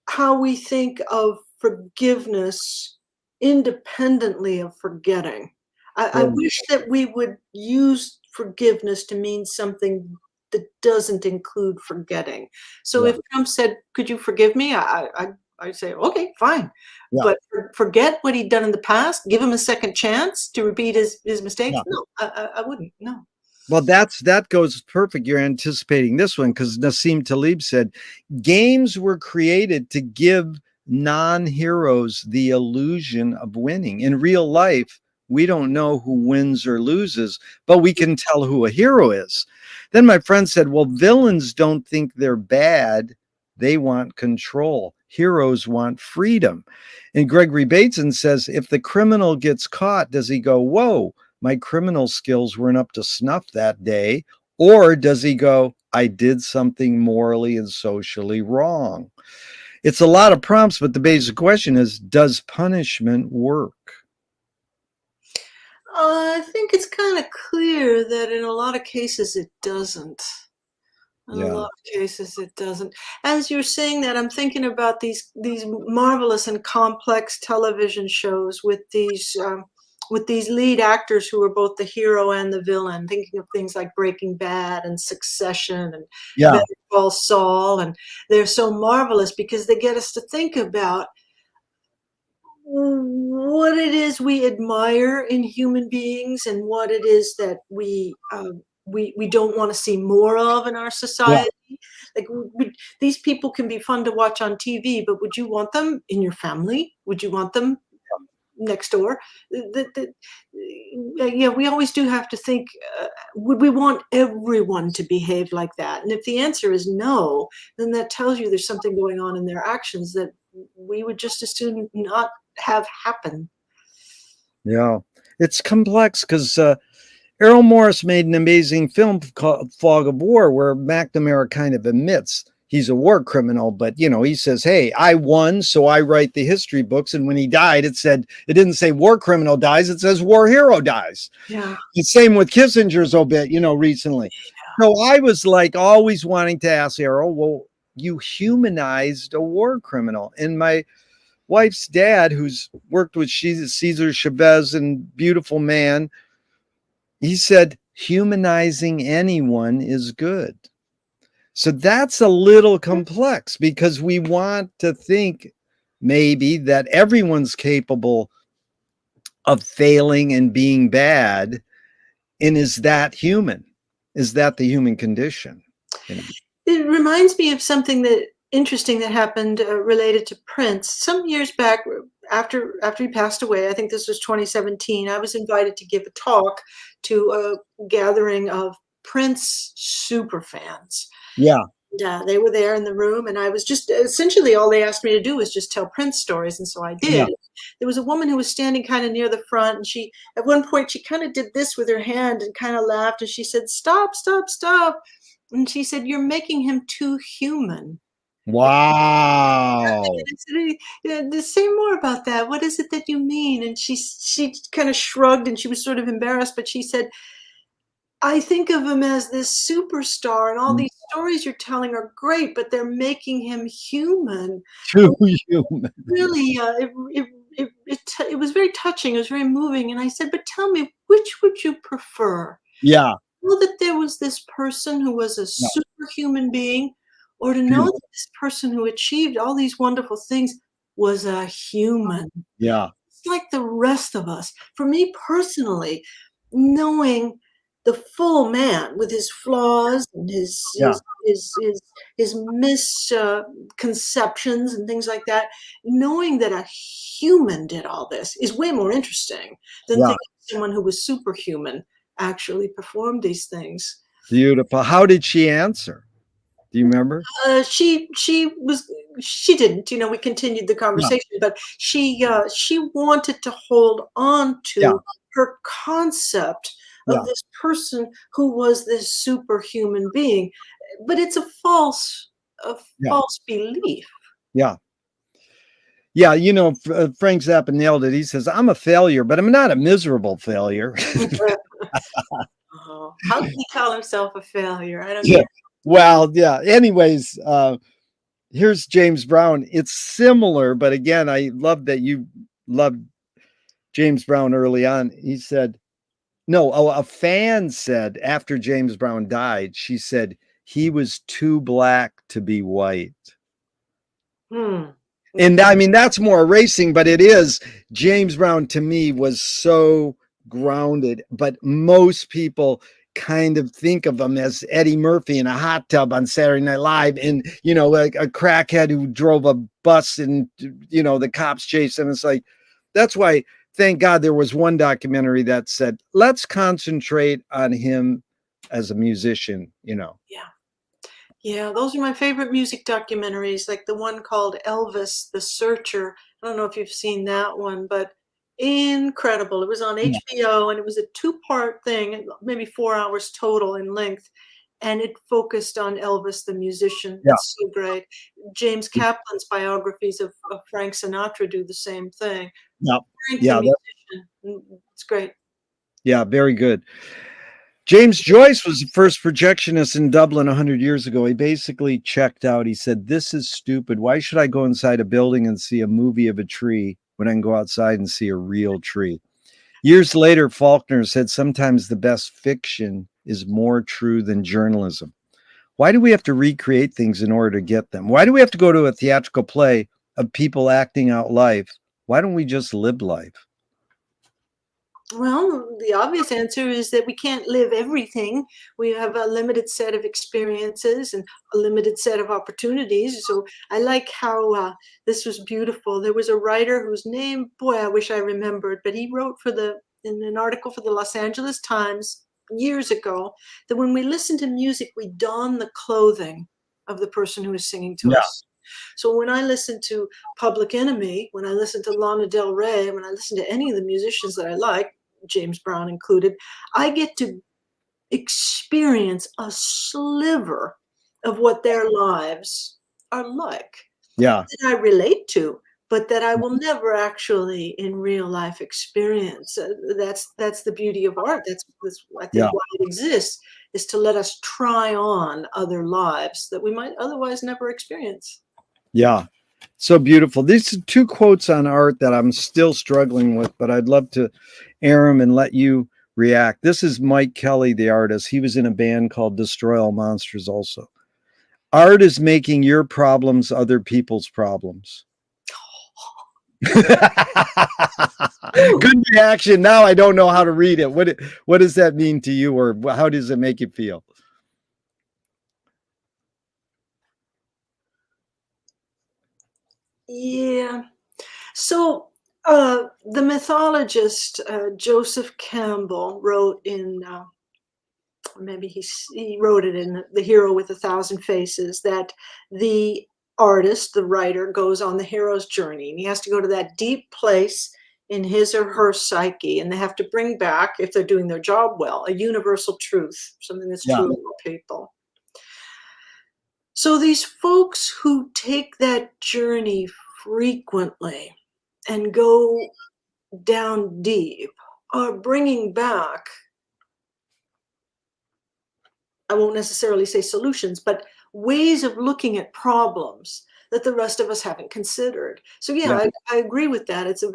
how we think of forgiveness independently of forgetting. I very wish that we would use forgiveness to mean something that doesn't include forgetting. So yeah, if Trump said, "Could you forgive me?" I'd say, "Okay, fine." yeah, But forget what he'd done in the past, give him a second chance to repeat his mistakes? yeah. No, I wouldn't, no. Well, that goes perfect. You're anticipating this one because Nassim Taleb said games were created to give non-heroes the illusion of winning. In real life, we don't know who wins or loses, but we can tell who a hero is. Then my friend said, well, villains don't think they're bad. They want control. Heroes want freedom. And Gregory Bateson says, if the criminal gets caught, does he go, whoa, my criminal skills weren't up to snuff that day? Or does he go, I did something morally and socially wrong? It's a lot of prompts, but the basic question is, does punishment work? I think it's kinda clear that in a lot of cases it doesn't. In a Yeah. lot of cases, it doesn't. As you're saying that, I'm thinking about these marvelous and complex television shows with these lead actors who are both the hero and the villain. Thinking of things like Breaking Bad and Succession and Yeah. Better Call Saul, and they're so marvelous because they get us to think about what it is we admire in human beings and what it is that we don't want to see more of in our Yeah. society. Like these people can be fun to watch on TV, but would you want them in your family? Would you want them next door? Yeah, we always do have to think, would we want everyone to behave like that? And if the answer is no, then that tells you there's something going on in their actions that we would just as soon not have happen. Yeah. It's complex because Errol Morris made an amazing film called Fog of War, where McNamara kind of admits he's a war criminal, but you know, he says, hey, I won, so I write the history books. And when he died, it didn't say war criminal dies, it says war hero dies. Yeah. The same with Kissinger's obit, you know, recently. So I was like always wanting to ask Errol, well, you humanized a war criminal. And my wife's dad, who's worked with Cesar Chavez and beautiful man, he said, humanizing anyone is good. So that's a little complex because we want to think maybe that everyone's capable of failing and being bad. And is that human? Is that the human condition? You know? It reminds me of something that interesting that happened related to Prince some years back. After he passed away, I think this was 2017. I was invited to give a talk to a gathering of Prince super fans. Yeah. They were there in the room, and I was just essentially all they asked me to do was just tell Prince stories, and so I Yeah. did. There was a woman who was standing kind of near the front, and she, at one point, she kind of did this with her hand and kind of laughed, and she said, "Stop, stop, stop!" And she said, "You're making him too human." Wow. I said, Say more about that. What is it that you mean?" And she kind of shrugged, and she was sort of embarrassed, but she said, I think of him as this superstar, and all these stories you're telling are great, but they're making him human. Too human. Really, it was very touching, it was very moving, and I said, "But tell me, which would you prefer? Yeah, Know that there was this person who was a yeah, superhuman being, or to know that beautiful. this person who achieved all these wonderful things was a human?" Yeah, It's like the rest of us. For me personally, knowing the full man with his flaws and yeah, his misconceptions and things like that, knowing that a human did all this is way more interesting than yeah. thinking someone who was superhuman actually performed these things. Beautiful. How did she answer? Do you remember? She didn't, we continued the Yeah, conversation, but she wanted to hold on yeah, to her concept of yeah, this person who was this superhuman being, but it's a yeah, false belief. yeah. Yeah, Frank Zappa nailed it. He says, "I'm a failure, but I'm not a miserable failure." Oh, how can he call himself a failure? I don't Yeah. get. Well, yeah. Anyways, here's James Brown. It's similar, but again, I love that you loved James Brown early on. He said, no, a fan said after James Brown died, she said he was too black to be white. Hmm. And I mean, that's more racing, but it is. James Brown to me was so grounded, but most people kind of think of him as Eddie Murphy in a hot tub on Saturday Night Live, and like a crackhead who drove a bus and the cops chased him. It's like that's why, thank God, there was one documentary that said, let's concentrate on him as a musician. Yeah. Yeah, those are my favorite music documentaries, like the one called Elvis the Searcher. I don't know if you've seen that one, but incredible. It was on Yeah, HBO and it was a two-part thing, maybe 4 hours total in length, and it focused on Elvis the musician. yeah, It's so great. James Kaplan's biographies of Frank Sinatra do the same thing. yeah, Frank the yeah, musician, it's great. yeah, very good. James Joyce was the first projectionist in Dublin 100 years ago. He basically checked out. He said, "This is stupid. Why should I go inside a building and see a movie of a tree when I can go outside and see a real tree?" Years later, Faulkner said, "Sometimes the best fiction is more true than journalism." Why do we have to recreate things in order to get them? Why do we have to go to a theatrical play of people acting out life? Why don't we just live life? Well, the obvious answer is that we can't live everything. We have a limited set of experiences and a limited set of opportunities. So I like how this was beautiful. There was a writer whose name, boy, I wish I remembered, but he wrote in an article for the Los Angeles Times years ago that when we listen to music, we don the clothing of the person who is singing to Yeah, us. So when I listen to Public Enemy, when I listen to Lana Del Rey, when I listen to any of the musicians that I like, James Brown included, I get to experience a sliver of what their lives are like yeah, that I relate to, but that I will never actually in real life experience. That's the beauty of art. That's I yeah, think why it exists is to let us try on other lives that we might otherwise never experience. yeah. So beautiful. These are two quotes on art that I'm still struggling with, but I'd love to air them and let you react. This is Mike Kelly, the artist. He was in a band called Destroy All Monsters also. Art is making your problems other people's problems. Good reaction. Now I don't know how to read it. What does that mean to you, or how does it make you feel? Yeah. So, the mythologist Joseph Campbell wrote maybe he wrote it in The Hero with a Thousand Faces, that the artist, the writer, goes on the hero's journey, and he has to go to that deep place in his or her psyche, and they have to bring back, if they're doing their job well, a universal truth, something that's Yeah, true of all people. So these folks who take that journey frequently and go down deep are bringing back I won't necessarily say solutions, but ways of looking at problems that the rest of us haven't considered. So yeah, Yeah. I agree with that. It's a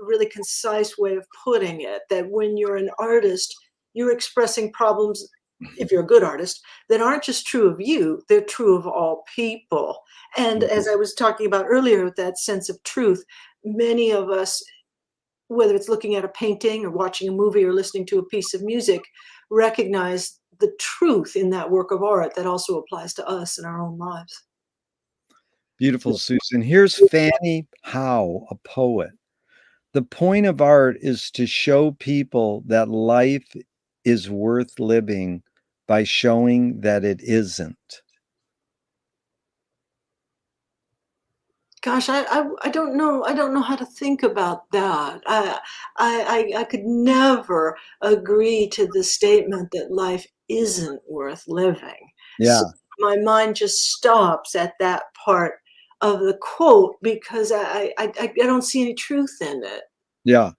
really concise way of putting it, that when you're an artist, you're expressing problems, if you're a good artist, that aren't just true of you, they're true of all people. And Mhm. as I was talking about earlier, with that sense of truth, many of us, whether it's looking at a painting or watching a movie or listening to a piece of music, recognize the truth in that work of art that also applies to us in our own lives. Beautiful, Susan. Here's Fanny Howe, a poet. The point of art is to show people that life is worth living by showing that it isn't. Gosh, I don't know. I don't know how to think about that. I could never agree to the statement that life isn't worth living. So Yeah, my mind just stops at that part of the quote because I don't see any truth in it. yeah.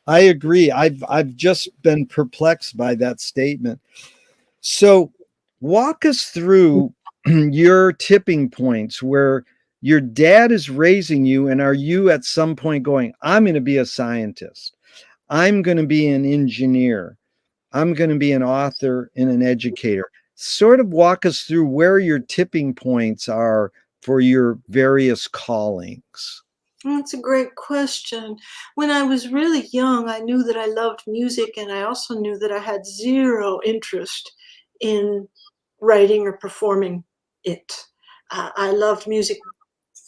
I agree. I've just been perplexed by that statement. So, walk us through your tipping points where your dad is raising you, and are you at some point going, I'm going to be a scientist, I'm going to be an engineer, I'm going to be an author and an educator? Sort of walk us through where your tipping points are for your various callings. That's a great question. When I was really young, I knew that I loved music, and I also knew that I had zero interest in writing or performing it. I loved music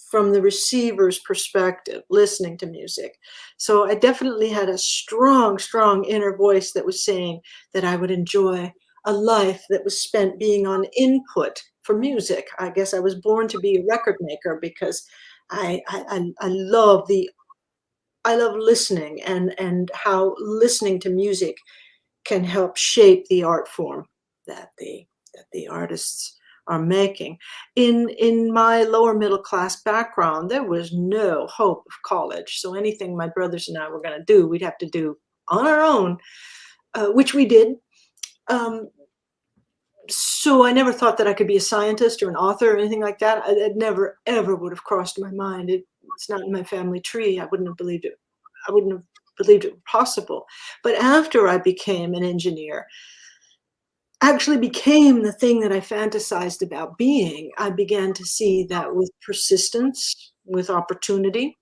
from the receiver's perspective, listening to music. So I definitely had a strong, strong inner voice that was saying that I would enjoy a life that was spent being on input for music. I guess I was born to be a record maker because I love the I love listening and how listening to music can help shape the art form that the artists are making. In my lower middle class background, there was no hope of college. So anything my brothers and I were going to do, we'd have to do on our own, which we did. Um, so I never thought that I could be a scientist or an author or anything like that. It never ever would have crossed my mind. It's not in my family tree. I wouldn't have believed it. I wouldn't have believed it possible. But after I became an engineer, actually became the thing that I fantasized about being, I began to see that with persistence, with opportunity,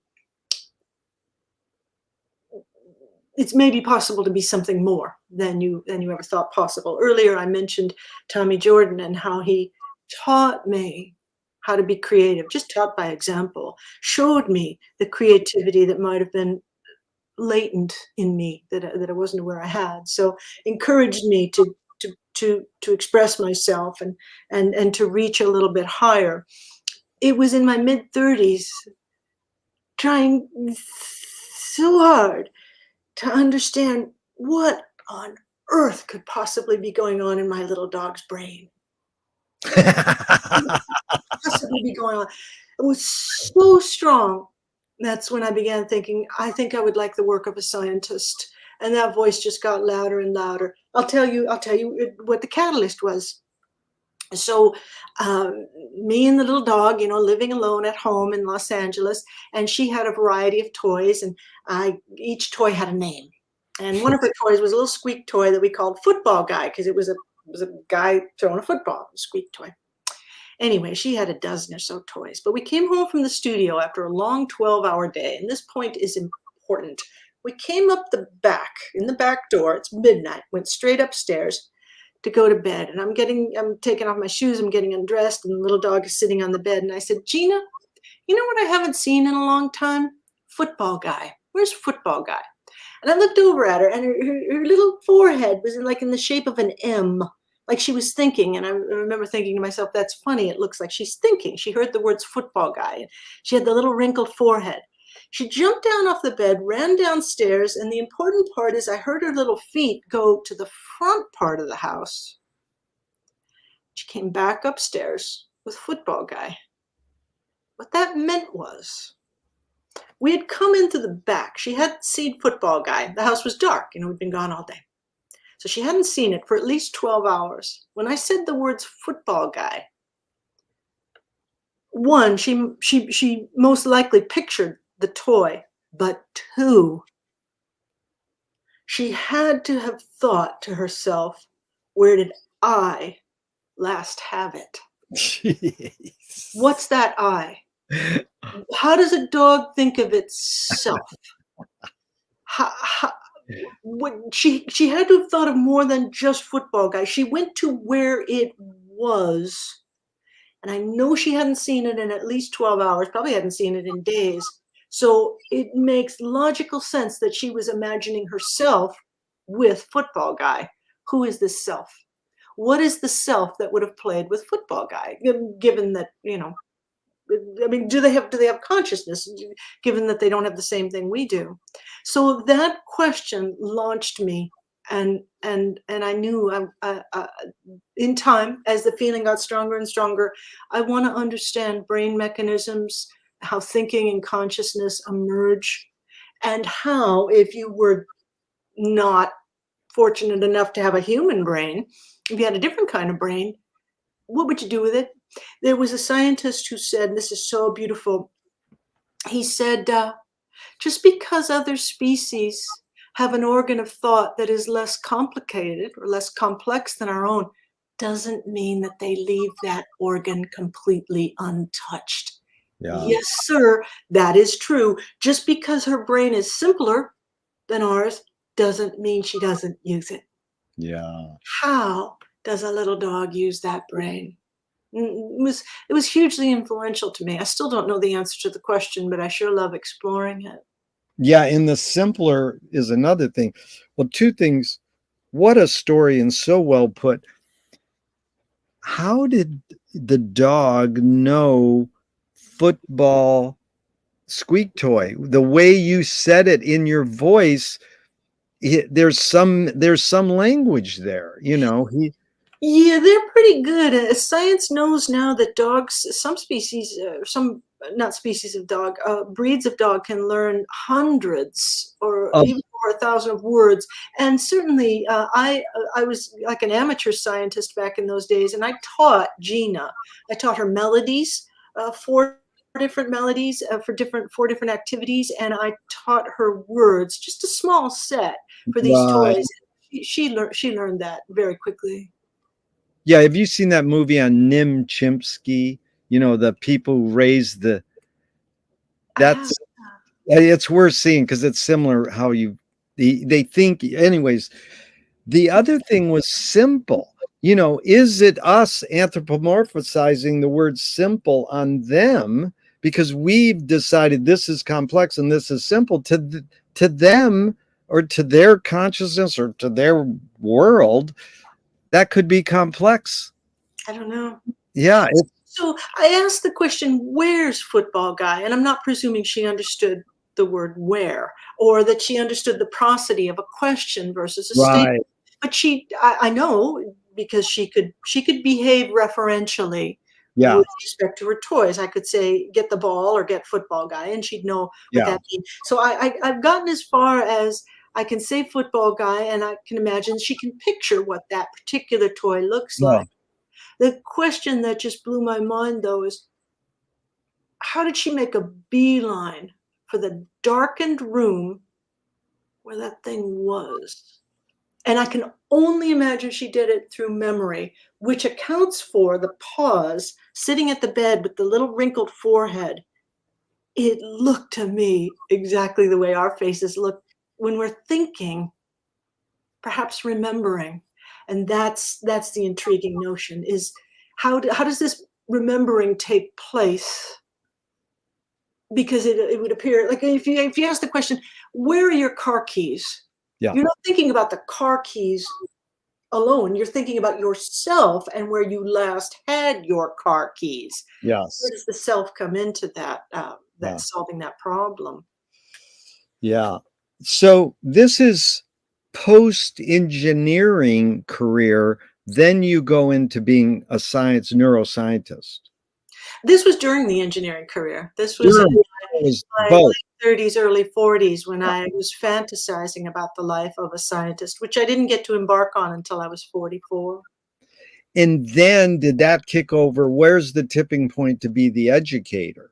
it's maybe possible to be something more than you ever thought possible. Earlier, I mentioned Tommy Jordan and how he taught me how to be creative, just taught by example, showed me the creativity that might have been latent in me that I wasn't aware I had. So encouraged me to express myself and to reach a little bit higher. It was in my mid 30s, trying so hard to understand what on earth could possibly be going on in my little dog's brain. Possibly be going on. It was so strong. That's when I began thinking, I think I would like the work of a scientist. And that voice just got louder and louder. I'll tell you what the catalyst was. So, me and the little dog, you know, living alone at home in Los Angeles, and she had a variety of toys, and each toy had a name. And one of her toys was a little squeak toy that we called Football Guy because it was a guy throwing a football, a squeak toy. Anyway, she had a dozen or so toys. But we came home from the studio after a long 12-hour day, and this point is important. We came up the back, in the back door, it's midnight, went straight upstairs to go to bed. And I'm taking off my shoes, I'm getting undressed, and the little dog is sitting on the bed. And I said, Gina, you know what I haven't seen in a long time? Football Guy. Where's Football Guy? And I looked over at her, and her little forehead was in the shape of an M, like she was thinking. And I remember thinking to myself, that's funny. It looks like she's thinking. She heard the words Football Guy. And she had the little wrinkled forehead. She jumped down off the bed, ran downstairs, and the important part is I heard her little feet go to the front part of the house. She came back upstairs with Football Guy. What that meant was we had come into the back. She hadn't seen Football Guy. The house was dark, we'd been gone all day. So she hadn't seen it for at least 12 hours. When I said the words football guy, one, she most likely pictured the toy, but two, she had to have thought to herself, where did I last have it? Jeez. What's that I? How does a dog think of itself? How, what she had to have thought of more than just football guy. She went to where it was, and I know she hadn't seen it in at least 12 hours, probably hadn't seen it in days. So it makes logical sense that she was imagining herself with football guy. Who is this self? What is the self that would have played with football guy? Given that, I mean, do they have consciousness, given that they don't have the same thing we do? So that question launched me, and I knew in time, as the feeling got stronger and stronger, I want to understand brain mechanisms, how thinking and consciousness emerge, and how, if you were not fortunate enough to have a human brain, if you had a different kind of brain, what would you do with it? There was a scientist who said, and this is so beautiful, he said, just because other species have an organ of thought that is less complicated or less complex than our own, doesn't mean that they leave that organ completely untouched. Yeah. Yes, sir, that is true. Just because her brain is simpler than ours doesn't mean she doesn't use it. Yeah. How does a little dog use that brain? It was hugely influential to me. I still don't know the answer to the question, but I sure love exploring it. Yeah. And the simpler is another thing. Well, two things. What a story, and so well put. How did the dog know football squeak toy? The way you said it in your voice, there's some language there. Yeah, they're pretty good. Science knows now that dogs, some species, some not species of dog, breeds of dog can learn hundreds or Of even over 1,000 of words. And certainly, I was like an amateur scientist back in those days, and I taught Gina. I taught her melodies, four different melodies for 4 different activities, and I taught her words, just a small set for these right. toys. She learned that very quickly. Yeah, have you seen that movie on Nim Chimpsky? The people who raise I have. that's it's worth seeing because it's similar how they think. Anyways, the other thing was simple. Is it us anthropomorphizing the word simple on them because we've decided this is complex and this is simple to them, or to their consciousness, or to their world? That could be complex. I don't know. Yeah. So I asked the question, where's football guy? And I'm not presuming she understood the word where, or that she understood the prosody of a question versus a statement. Right. But I know, because she could behave referentially Yeah. with respect to her toys. I could say, get the ball or get football guy, and she'd know what Yeah. that means. So I've gotten as far as I can say football guy, and I can imagine she can picture what that particular toy looks Yeah. like. The question that just blew my mind, though, is how did she make a beeline for the darkened room where that thing was? And I can only imagine she did it through memory, which accounts for the pause, sitting at the bed with the little wrinkled forehead. It looked to me exactly the way our faces look when we're thinking, perhaps remembering. And that's the intriguing notion, is how does this remembering take place? Because it would appear like, if you ask the question, where are your car keys? Yeah. You're not thinking about the car keys alone. You're thinking about yourself and where you last had your car keys. Where Yes. does the self come into that, Yeah. solving that problem? Yeah. So this is post engineering career. Then you go into being a neuroscientist. This was during the engineering career. This was in Sure. It was my both. late 30s, early 40s when I was fantasizing about the life of a scientist, which I didn't get to embark on until I was 44. And then did that kick over? Where's the tipping point to be the educator?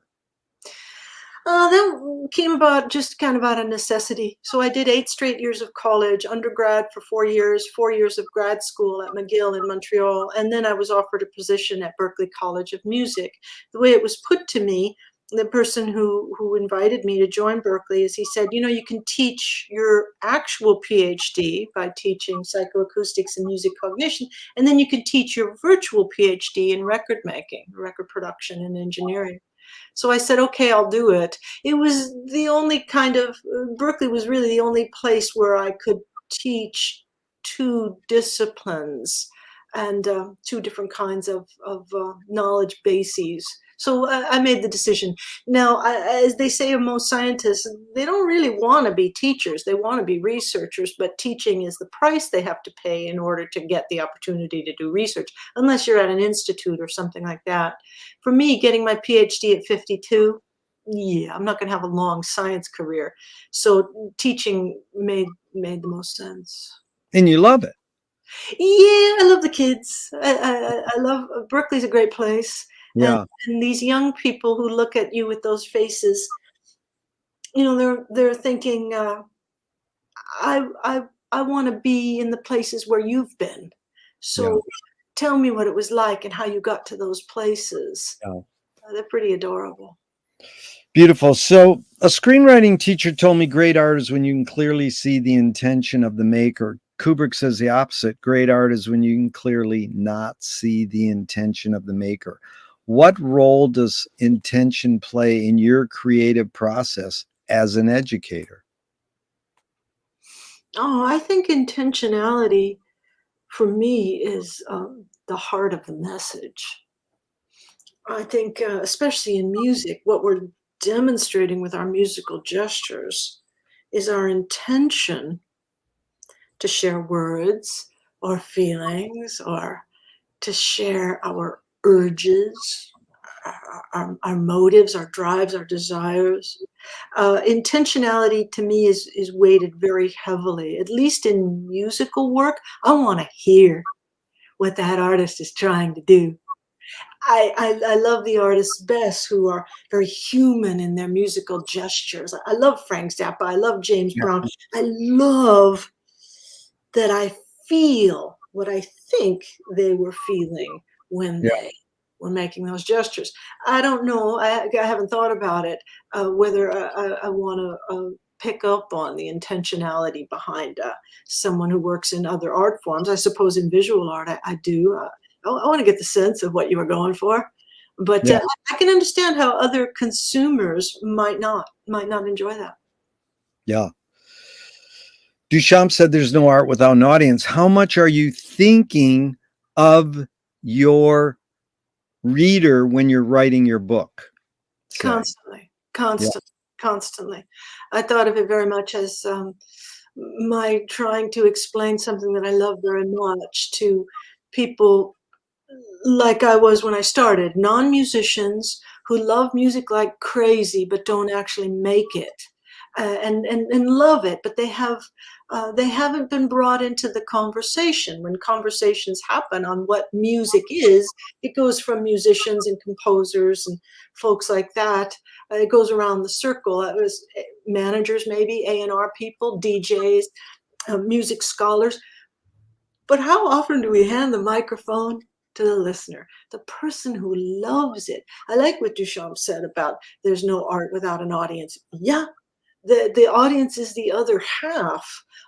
That came about just kind of out of necessity. So I did 8 straight years of college, undergrad for 4 years of grad school at McGill in Montreal, and then I was offered a position at Berklee College of Music. The way it was put to me, the person who invited me to join Berklee is he said, you know, you can teach your actual PhD by teaching psychoacoustics and music cognition, and then you can teach your virtual PhD in record making, record production and engineering. So I said, okay, I'll do it. It was the only kind of, Berkeley was really the only place where I could teach two disciplines and two different kinds of knowledge bases. So I made the decision. Now, as they say of most scientists, they don't really want to be teachers. They want to be researchers, but teaching is the price they have to pay in order to get the opportunity to do research, unless you're at an institute or something like that. For me, getting my PhD at 52, yeah, I'm not going to have a long science career. So teaching made the most sense. And you love it. Yeah, I love the kids. I love Berkeley's a great place, and Yeah. and these young people who look at you with those faces, you know, they're thinking, I want to be in the places where you've been. Yeah. So tell me what it was like and how you got to those places. Yeah. They're pretty adorable. Beautiful. So, a screenwriting teacher told me great art is when you can clearly see the intention of the maker. Kubrick says the opposite. Great art is when you can clearly not see the intention of the maker. What role does intention play in your creative process as an educator? Oh, I think intentionality for me is the heart of the message. I think, especially in music, what we're demonstrating with our musical gestures is our intention to share words or feelings or to share our urges, our motives, our drives, our desires. Intentionality to me is weighted very heavily, at least in musical work. I want to hear what that artist is trying to do. I love the artists best who are very human in their musical gestures. I love Frank Zappa. I love James Yeah. Brown. I love that I feel what I think they were feeling when Yeah. they were making those gestures. I don't know. I haven't thought about it, whether I want to pick up on the intentionality behind someone who works in other art forms. I suppose in visual art, I do. I want to get the sense of what you were going for, but Yeah. I can understand how other consumers might not enjoy that. Yeah. Duchamp said there's no art without an audience. How much are you thinking of your reader when you're writing your book? Say. Constantly, Yeah. constantly, constantly. I thought of it very much as my trying to explain something that I love very much to people like I was when I started, non-musicians who love music like crazy but don't actually make it, and love it, but they haven't been brought into the conversation. When conversations happen on what music is, it goes from musicians and composers and folks like that. It goes around the circle. It was managers, maybe A&R people, DJs, music scholars, but how often do we hand the microphone to the listener, the person who loves it? I like what Duchamp said about there's no art without an audience. Yeah, the audience is the other half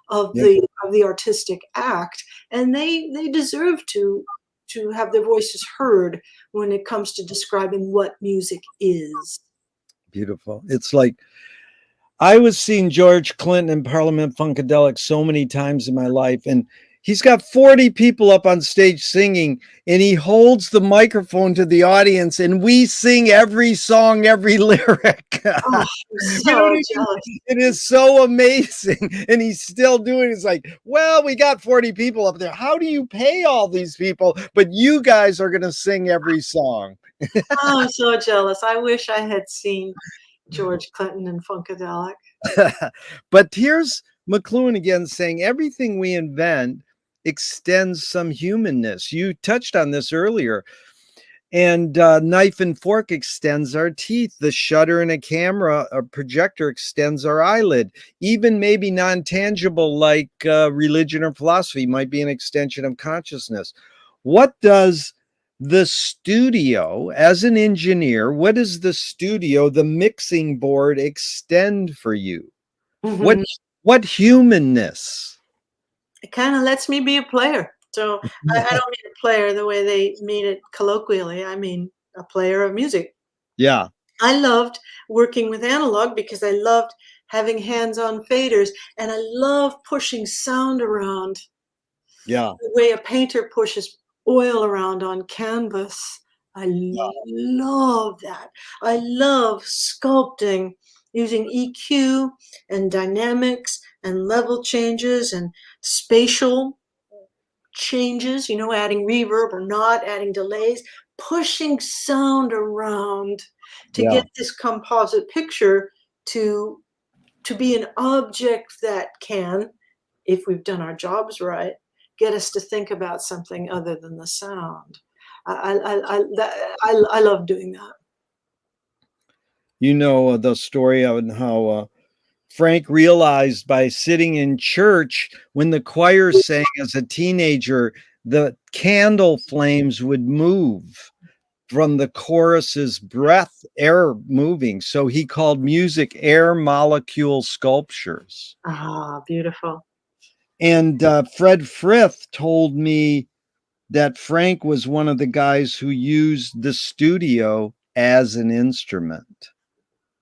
of Yeah. the artistic act, and they deserve to have their voices heard when it comes to describing what music is. Beautiful. It's like I was seeing George Clinton in Parliament Funkadelic so many times in my life, and he's got 40 people up on stage singing, and he holds the microphone to the audience, and we sing every song, every lyric. Oh, I'm You know what so I mean? jealous. It is so amazing. And he's still doing it. It's like, well, we got 40 people up there. How do you pay all these people? But you guys are going to sing every song. Oh, I'm so jealous. I wish I had seen George Clinton and Funkadelic. But here's McLuhan again saying everything we invent extends some humanness. You touched on this earlier. And knife and fork extends our teeth. The shutter in a camera, a projector extends our eyelid. Even maybe non-tangible like religion or philosophy might be an extension of consciousness. What does the studio, as an engineer, what does the studio, the mixing board, extend for you? What Mhm. what humanness? It kind of lets me be a player. So I don't mean a player the way they mean it colloquially. I mean a player of music. Yeah, I loved working with analog because I loved having hands-on faders and I love pushing sound around yeah, the way a painter pushes oil around on canvas. I love that. I love sculpting using EQ and dynamics and level changes and spatial changes, adding reverb or not, adding delays, pushing sound around to yeah. get this composite picture to to be an object that can, if we've done our jobs right, get us to think about something other than the sound. I love doing that. You know the story of how Frank realized by sitting in church when the choir sang as a teenager, the candle flames would move from the chorus's breath, air moving. So he called music air molecule sculptures. Ah, beautiful. And Fred Frith told me that Frank was one of the guys who used the studio as an instrument.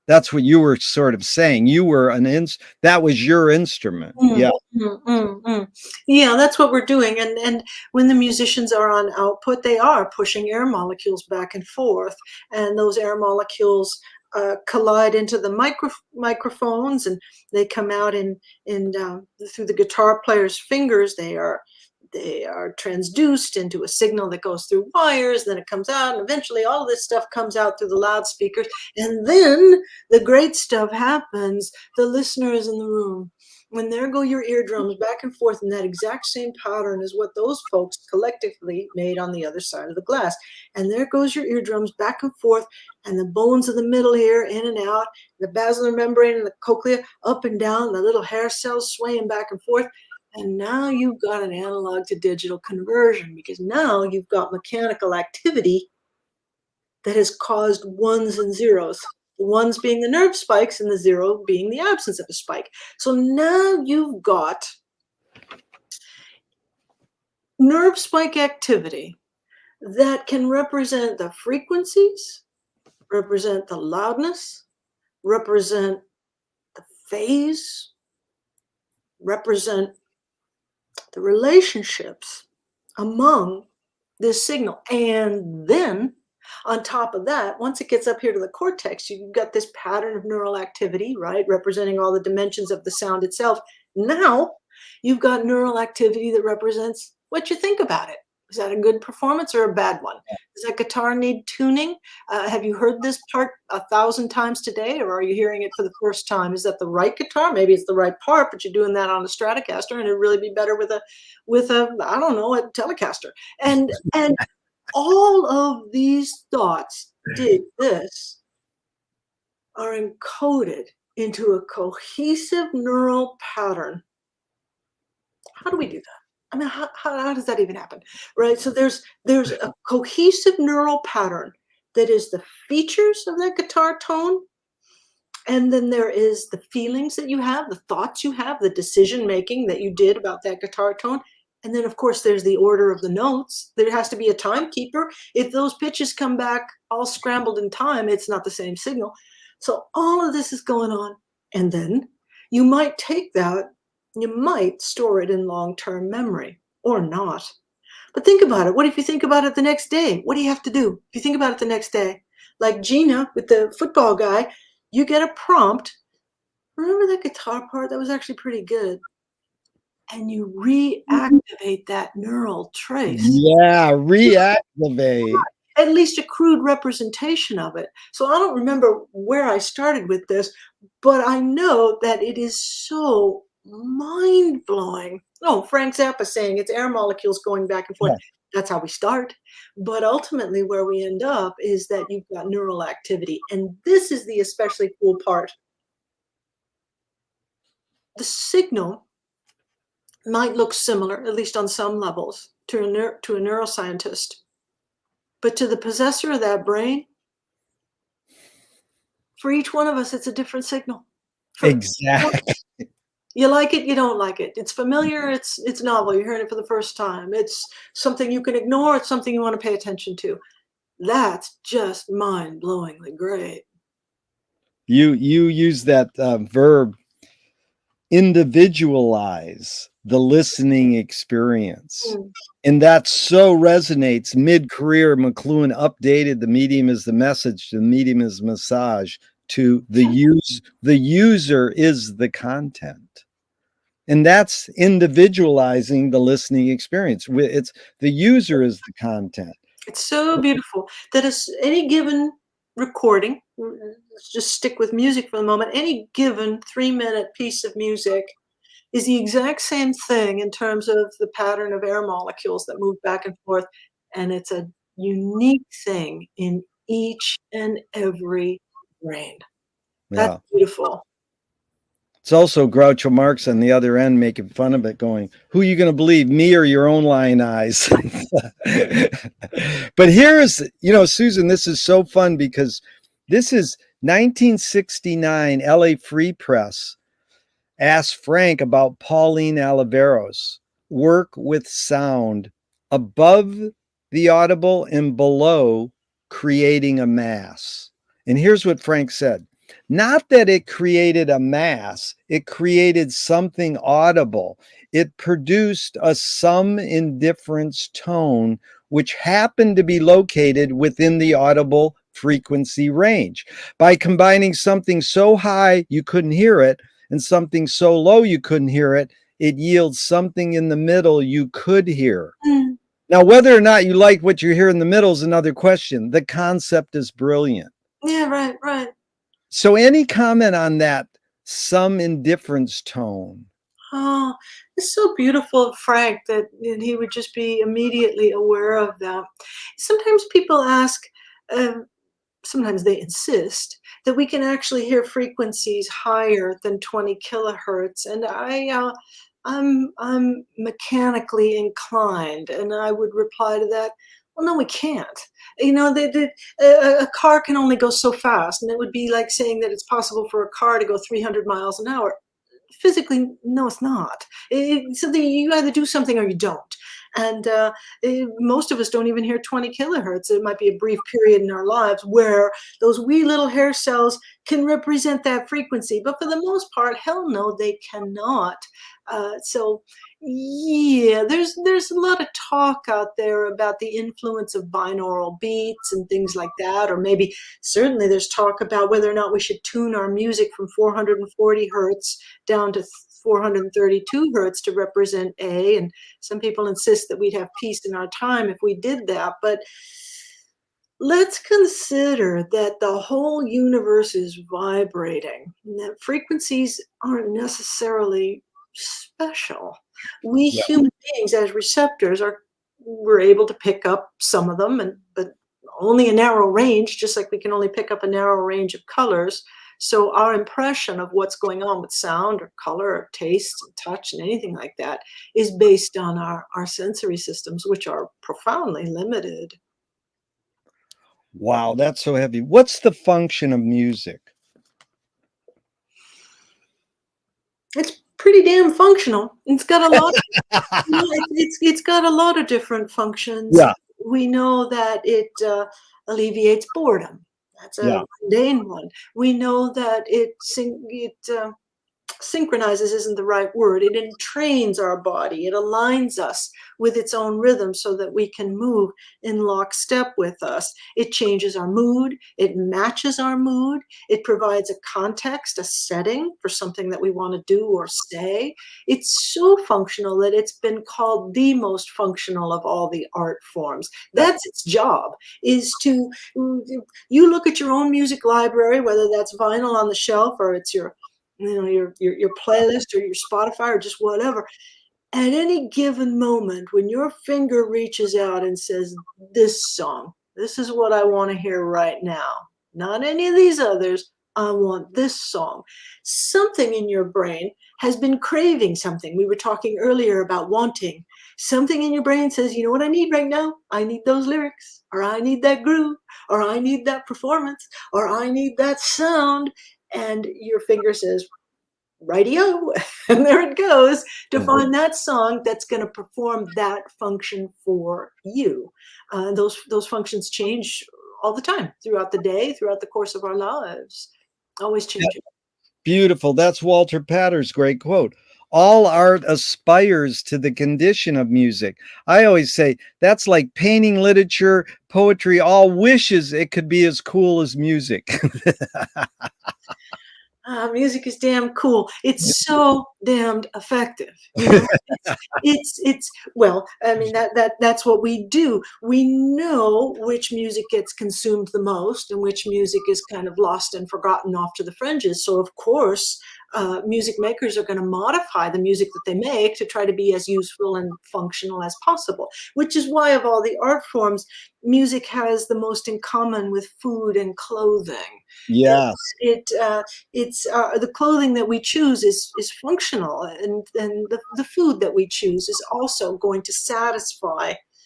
That's what you were sort of saying. You were that was your instrument. Mm, Yeah. Yeah, that's what we're doing. And when the musicians are on output, they are pushing air molecules back and forth, and those air molecules collide into the microphones, and they come out in through the guitar player's fingers. They are transduced into a signal that goes through wires, then it comes out, and eventually all of this stuff comes out through the loudspeakers, and then the great stuff happens. The listener is in the room. When there go your eardrums back and forth in that exact same pattern as what those folks collectively made on the other side of the glass. And there goes your eardrums back and forth, and the bones of the middle ear in and out, the basilar membrane and the cochlea up and down, the little hair cells swaying back and forth. And now you've got an analog to digital conversion, because now you've got mechanical activity that has caused ones and zeros. The ones being the nerve spikes and the zero being the absence of a spike. So now you've got nerve spike activity that can represent the frequencies, represent the loudness, represent the phase, represent the relationships among this signal. And then on top of that, once it gets up here to the cortex, you've got this pattern of neural activity, right, representing all the dimensions of the sound itself. Now you've got neural activity that represents what you think about it. Is that a good performance or a bad one? Does that guitar need tuning? Have you heard this part 1,000 times today, or are you hearing it for the first time? Is that the right guitar? Maybe it's the right part, but you're doing that on a Stratocaster, and it'd really be better with a I don't know, a Telecaster. And all of these thoughts did this are encoded into a cohesive neural pattern. How do we do that? I mean, how does that even happen? Right? So there's a cohesive neural pattern that is the features of that guitar tone, and then there is the feelings that you have, the thoughts you have, the decision making that you did about that guitar tone. And then, of course, there's the order of the notes. There has to be a timekeeper. If those pitches come back all scrambled in time, it's not the same signal. So all of this is going on. And then you might take that, you might store it in long-term memory or not. But think about it. What if you think about it the next day? What do you have to do if you think about it the next day? Like Gina with the football guy, you get a prompt. Remember that guitar part? That was actually pretty good. And you reactivate that neural trace. Yeah, reactivate. at least a crude representation of it. So I don't remember where I started with this, but I know that it is so mind-blowing. Oh, Frank Zappa saying it's air molecules going back and forth. Yeah. That's how we start. But ultimately, where we end up is that you've got neural activity. And this is the especially cool part. The signal might look similar, at least on some levels, to to a neuroscientist. But to the possessor of that brain, for each one of us, it's a different signal. For Exactly. you like it, you don't like it. It's familiar, it's novel. You're hearing it for the first time. It's something you can ignore. It's something you want to pay attention to. That's just mind-blowingly great. You use that verb, individualize the listening experience. Mm. And that so resonates. Mid-career, McLuhan updated the medium is the message, the medium is massage, to the user is the content. And that's individualizing the listening experience. It's the user is the content. It's so beautiful that as any given recording, let's just stick with music for the moment, any given 3-minute piece of music is the exact same thing in terms of the pattern of air molecules that move back and forth, and it's a unique thing in each and every brain. That's Yeah. beautiful. It's also Groucho Marx on the other end making fun of it, going, who are you going to believe, me or your own lying eyes? But here's, Susan, this is so fun because this is 1969 LA Free Press asked Frank about Pauline Oliveros' work with sound above the audible and below creating a mass. And here's what Frank said. Not that it created a mass, it created something audible. It produced a sum indifference tone, which happened to be located within the audible frequency range. By combining something so high you couldn't hear it and something so low you couldn't hear it, it yields something in the middle you could hear. Mm. Now, whether or not you like what you hear in the middle is another question. The concept is brilliant. Yeah, right, right. So any comment on that some indifference tone? Oh, it's so beautiful of Frank that he would just be immediately aware of that. Sometimes people ask, um, sometimes they insist that we can actually hear frequencies higher than 20 kilohertz, and I'm mechanically inclined, and I would reply to that. Well, no, we can't. A car can only go so fast, and it would be like saying that it's possible for a car to go 300 miles an hour. Physically, no, it's not. Something you either do something or you don't. And most of us don't even hear 20 kilohertz. It might be a brief period in our lives where those wee little hair cells can represent that frequency. But for the most part, hell no, they cannot. So yeah, there's a lot of talk out there about the influence of binaural beats and things like that, or maybe certainly there's talk about whether or not we should tune our music from 440 hertz down to 432 hertz to represent A. And some people insist that we'd have peace in our time if we did that. But let's consider that the whole universe is vibrating, and that frequencies aren't necessarily special. We Yeah. human beings, as receptors, we're able to pick up some of them, but only a narrow range, just like we can only pick up a narrow range of colors. So our impression of what's going on with sound or color or taste and touch and anything like that is based on our sensory systems, which are profoundly limited. Wow, that's so heavy. What's the function of music? It's pretty damn functional. It's got a lot. It's got a lot of different functions. Yeah, We know that it alleviates boredom. That's a yeah, mundane one. We know that it synchronizes isn't the right word. It entrains our body. It aligns us with its own rhythm so that we can move in lockstep with us. It changes our mood. It matches our mood. It provides a context, a setting for something that we want to do or say. It's so functional that it's been called the most functional of all the art forms. That's its job, is to, you look at your own music library, whether that's vinyl on the shelf or it's your, your playlist or your Spotify or just whatever. At any given moment, when your finger reaches out and says, this song, this is what I want to hear right now, not any of these others, I want this song. Something in your brain has been craving something. We were talking earlier about wanting. Something in your brain says, you know what I need right now? I need those lyrics, or I need that groove, or I need that performance, or I need that sound. And your finger says, radio, and there it goes to find that song that's going to perform that function for you. Those functions change all the time, throughout the day, throughout the course of our lives, always changing. Beautiful. That's Walter Patter's great quote. All art aspires to the condition of music. I always say that's like painting, literature, poetry, all wishes it could be as cool as music. Music is damn cool. It's so damned effective. You know, it's well, I mean that's what we do. We know which music gets consumed the most and which music is kind of lost and forgotten off to the fringes. So of course, music makers are going to modify the music that they make to try to be as useful and functional as possible. Which is why, of all the art forms, music has the most in common with food and clothing. Yes. It's the clothing that we choose is functional, and the food that we choose is also going to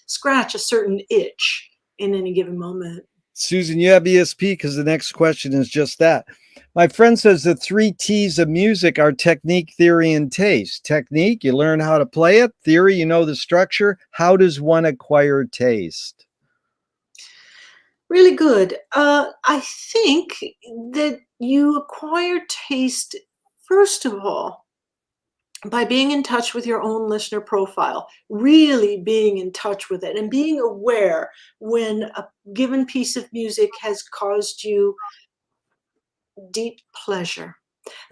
scratch a certain itch in any given moment. Susan, you have ESP because the next question is just that. My friend says the 3 T's of music are technique, theory, and taste. Technique, you learn how to play it. Theory, you know the structure. How does one acquire taste? Really good. I think that you acquire taste, first of all, by being in touch with your own listener profile, really being in touch with it and being aware when a given piece of music has caused you deep pleasure.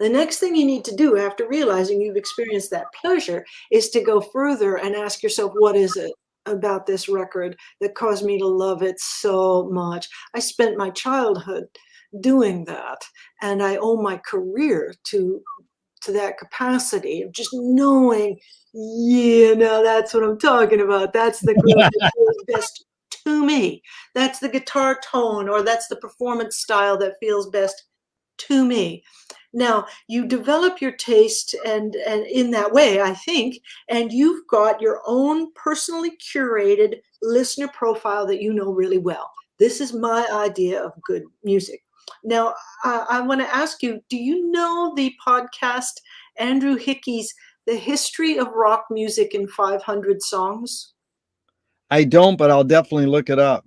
The next thing you need to do after realizing you've experienced that pleasure is to go further and ask yourself, what is it about this record that caused me to love it so much? I spent my childhood doing that, and I owe my career to that capacity of just knowing, that's what I'm talking about. That's the groove that feels best to me. That's the guitar tone, or that's the performance style that feels best to me. Now, you develop your taste and in that way, I think, and you've got your own personally curated listener profile that you know really well. This is my idea of good music. Now, I want to ask you, do you know the podcast Andrew Hickey's The History of Rock Music in 500 Songs? I don't, but I'll definitely look it up.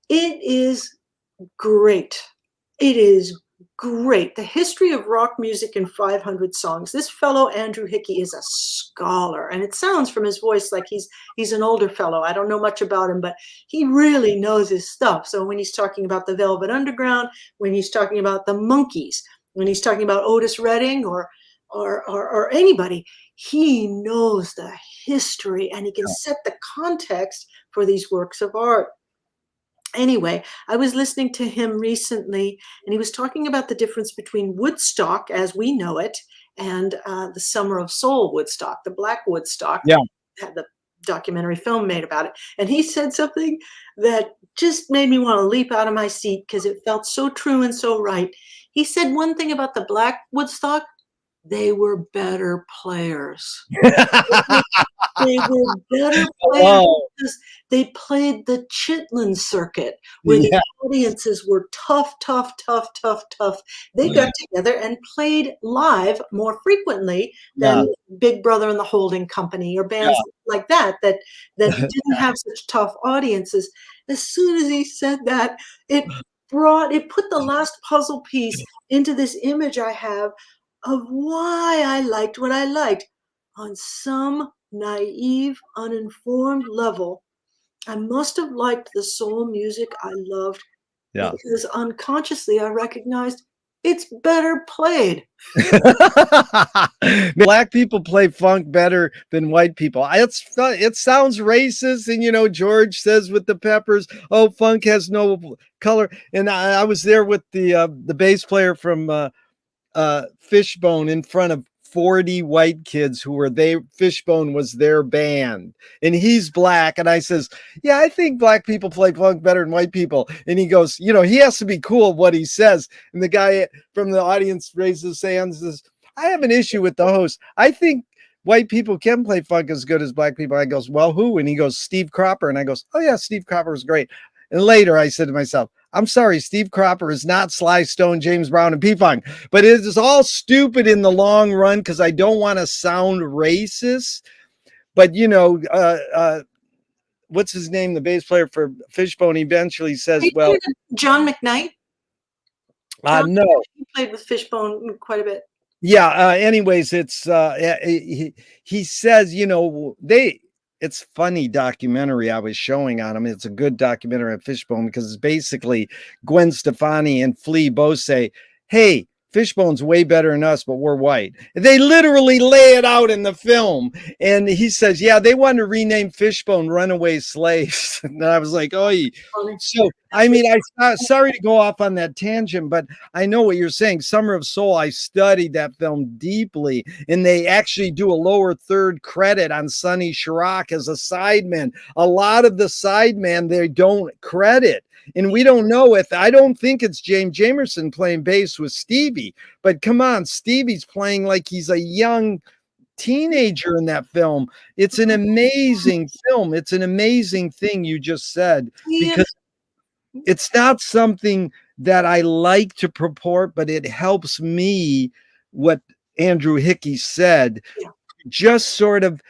It is great. It is great. The History of Rock Music in 500 Songs. This fellow, Andrew Hickey, is a scholar, and it sounds from his voice like he's an older fellow. I don't know much about him, but he really knows his stuff. So when he's talking about the Velvet Underground, when he's talking about the Monkees, when he's talking about Otis Redding or anybody, he knows the history and he can set the context for these works of art. Anyway, I was listening to him recently, and he was talking about the difference between Woodstock as we know it and the Summer of Soul Woodstock, the Black Woodstock. Yeah. Had the documentary film made about it. And he said something that just made me want to leap out of my seat because it felt so true and so right. He said one thing about the Black Woodstock: they were better players. They were better players because they played the Chitlin circuit, where the audiences were tough, tough, tough, tough, tough. They got together and played live more frequently than Big Brother and the Holding Company or bands like that didn't have such tough audiences. As soon as he said that, it put the last puzzle piece into this image I have of why I liked what I liked. On some naive, uninformed level, I must have liked the soul music I loved Yeah. because unconsciously I recognized it's better played. Black people play funk better than white people. It sounds racist, and George says with the Peppers, "Oh, funk has no color." And I was there with the bass player from Fishbone in front of 40 white kids who were Fishbone was their band, and he's black. And I says, "Yeah, I think black people play funk better than white people." And he goes, he has to be cool what he says. And the guy from the audience raises his hands and says, "I have an issue with the host. I think white people can play funk as good as black people." I goes, "Well, who?" And he goes, "Steve Cropper." And I goes, "Oh yeah, Steve Cropper is great." And later I said to myself, "I'm sorry, Steve Cropper is not Sly Stone, James Brown, and P-Funk." But it is all stupid in the long run because I don't want to sound racist. But what's his name? The bass player for Fishbone eventually says, "Well, John McKnight. John no." McKnight played with Fishbone quite a bit. Yeah. Anyways, it's he says, it's funny documentary I was showing on him. It's a good documentary on Fishbone because it's basically Gwen Stefani and Flea both say, "Hey, Fishbone's way better than us, but we're white." They literally lay it out in the film. And he says, "Yeah, they wanted to rename Fishbone Runaway Slaves." And I was like, "Oh, so I mean, sorry to go off on that tangent, but I know what you're saying. Summer of Soul, I studied that film deeply, and they actually do a lower third credit on Sonny Chirac as a sideman. A lot of the sideman they don't credit. And we don't know I don't think it's James Jamerson playing bass with Stevie, but come on, Stevie's playing like he's a young teenager in that film. It's an amazing film. It's an amazing thing you just said, because it's not something that I like to purport, but it helps me, what Andrew Hickey said, just sort of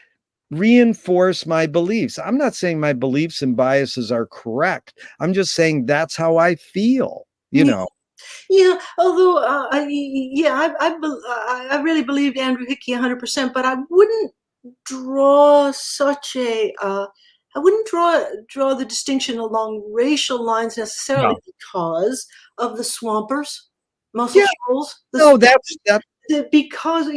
reinforce my beliefs. I'm not saying my beliefs and biases are correct. I'm just saying that's how I feel, Yeah, although I really believed Andrew Hickey 100%, but I wouldn't draw such a I wouldn't draw the distinction along racial lines necessarily because of the Swampers, Muscle Shoals. No, that's that. Because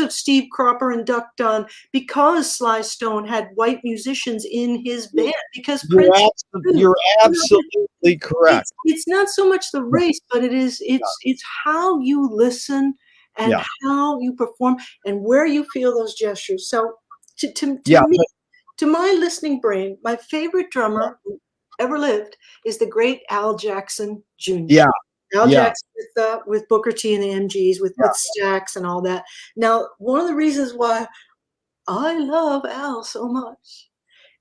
of Steve Cropper and Duck Dunn, because Sly Stone had white musicians in his band, because you're absolutely correct. It's not so much the race, but it's how you listen and how you perform and where you feel those gestures. So to me, to my listening brain, my favorite drummer who ever lived is the great Al Jackson Jr. Yeah. Al Jackson with Booker T and the MGs, with Stax and all that. Now, one of the reasons why I love Al so much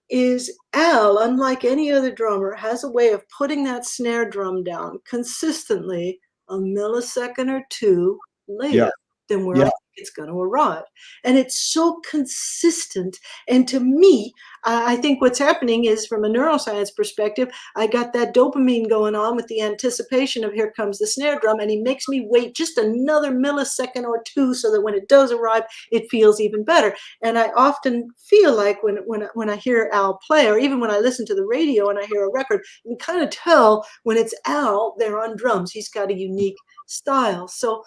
is Al, unlike any other drummer, has a way of putting that snare drum down consistently a millisecond or two later than where I think it's going to arrive. And it's so consistent. And to me, I think what's happening is, from a neuroscience perspective, I got that dopamine going on with the anticipation of here comes the snare drum, and he makes me wait just another millisecond or two so that when it does arrive, it feels even better. And I often feel like when I hear Al play, or even when I listen to the radio and I hear a record, you can kind of tell when it's Al there on drums. He's got a unique style. So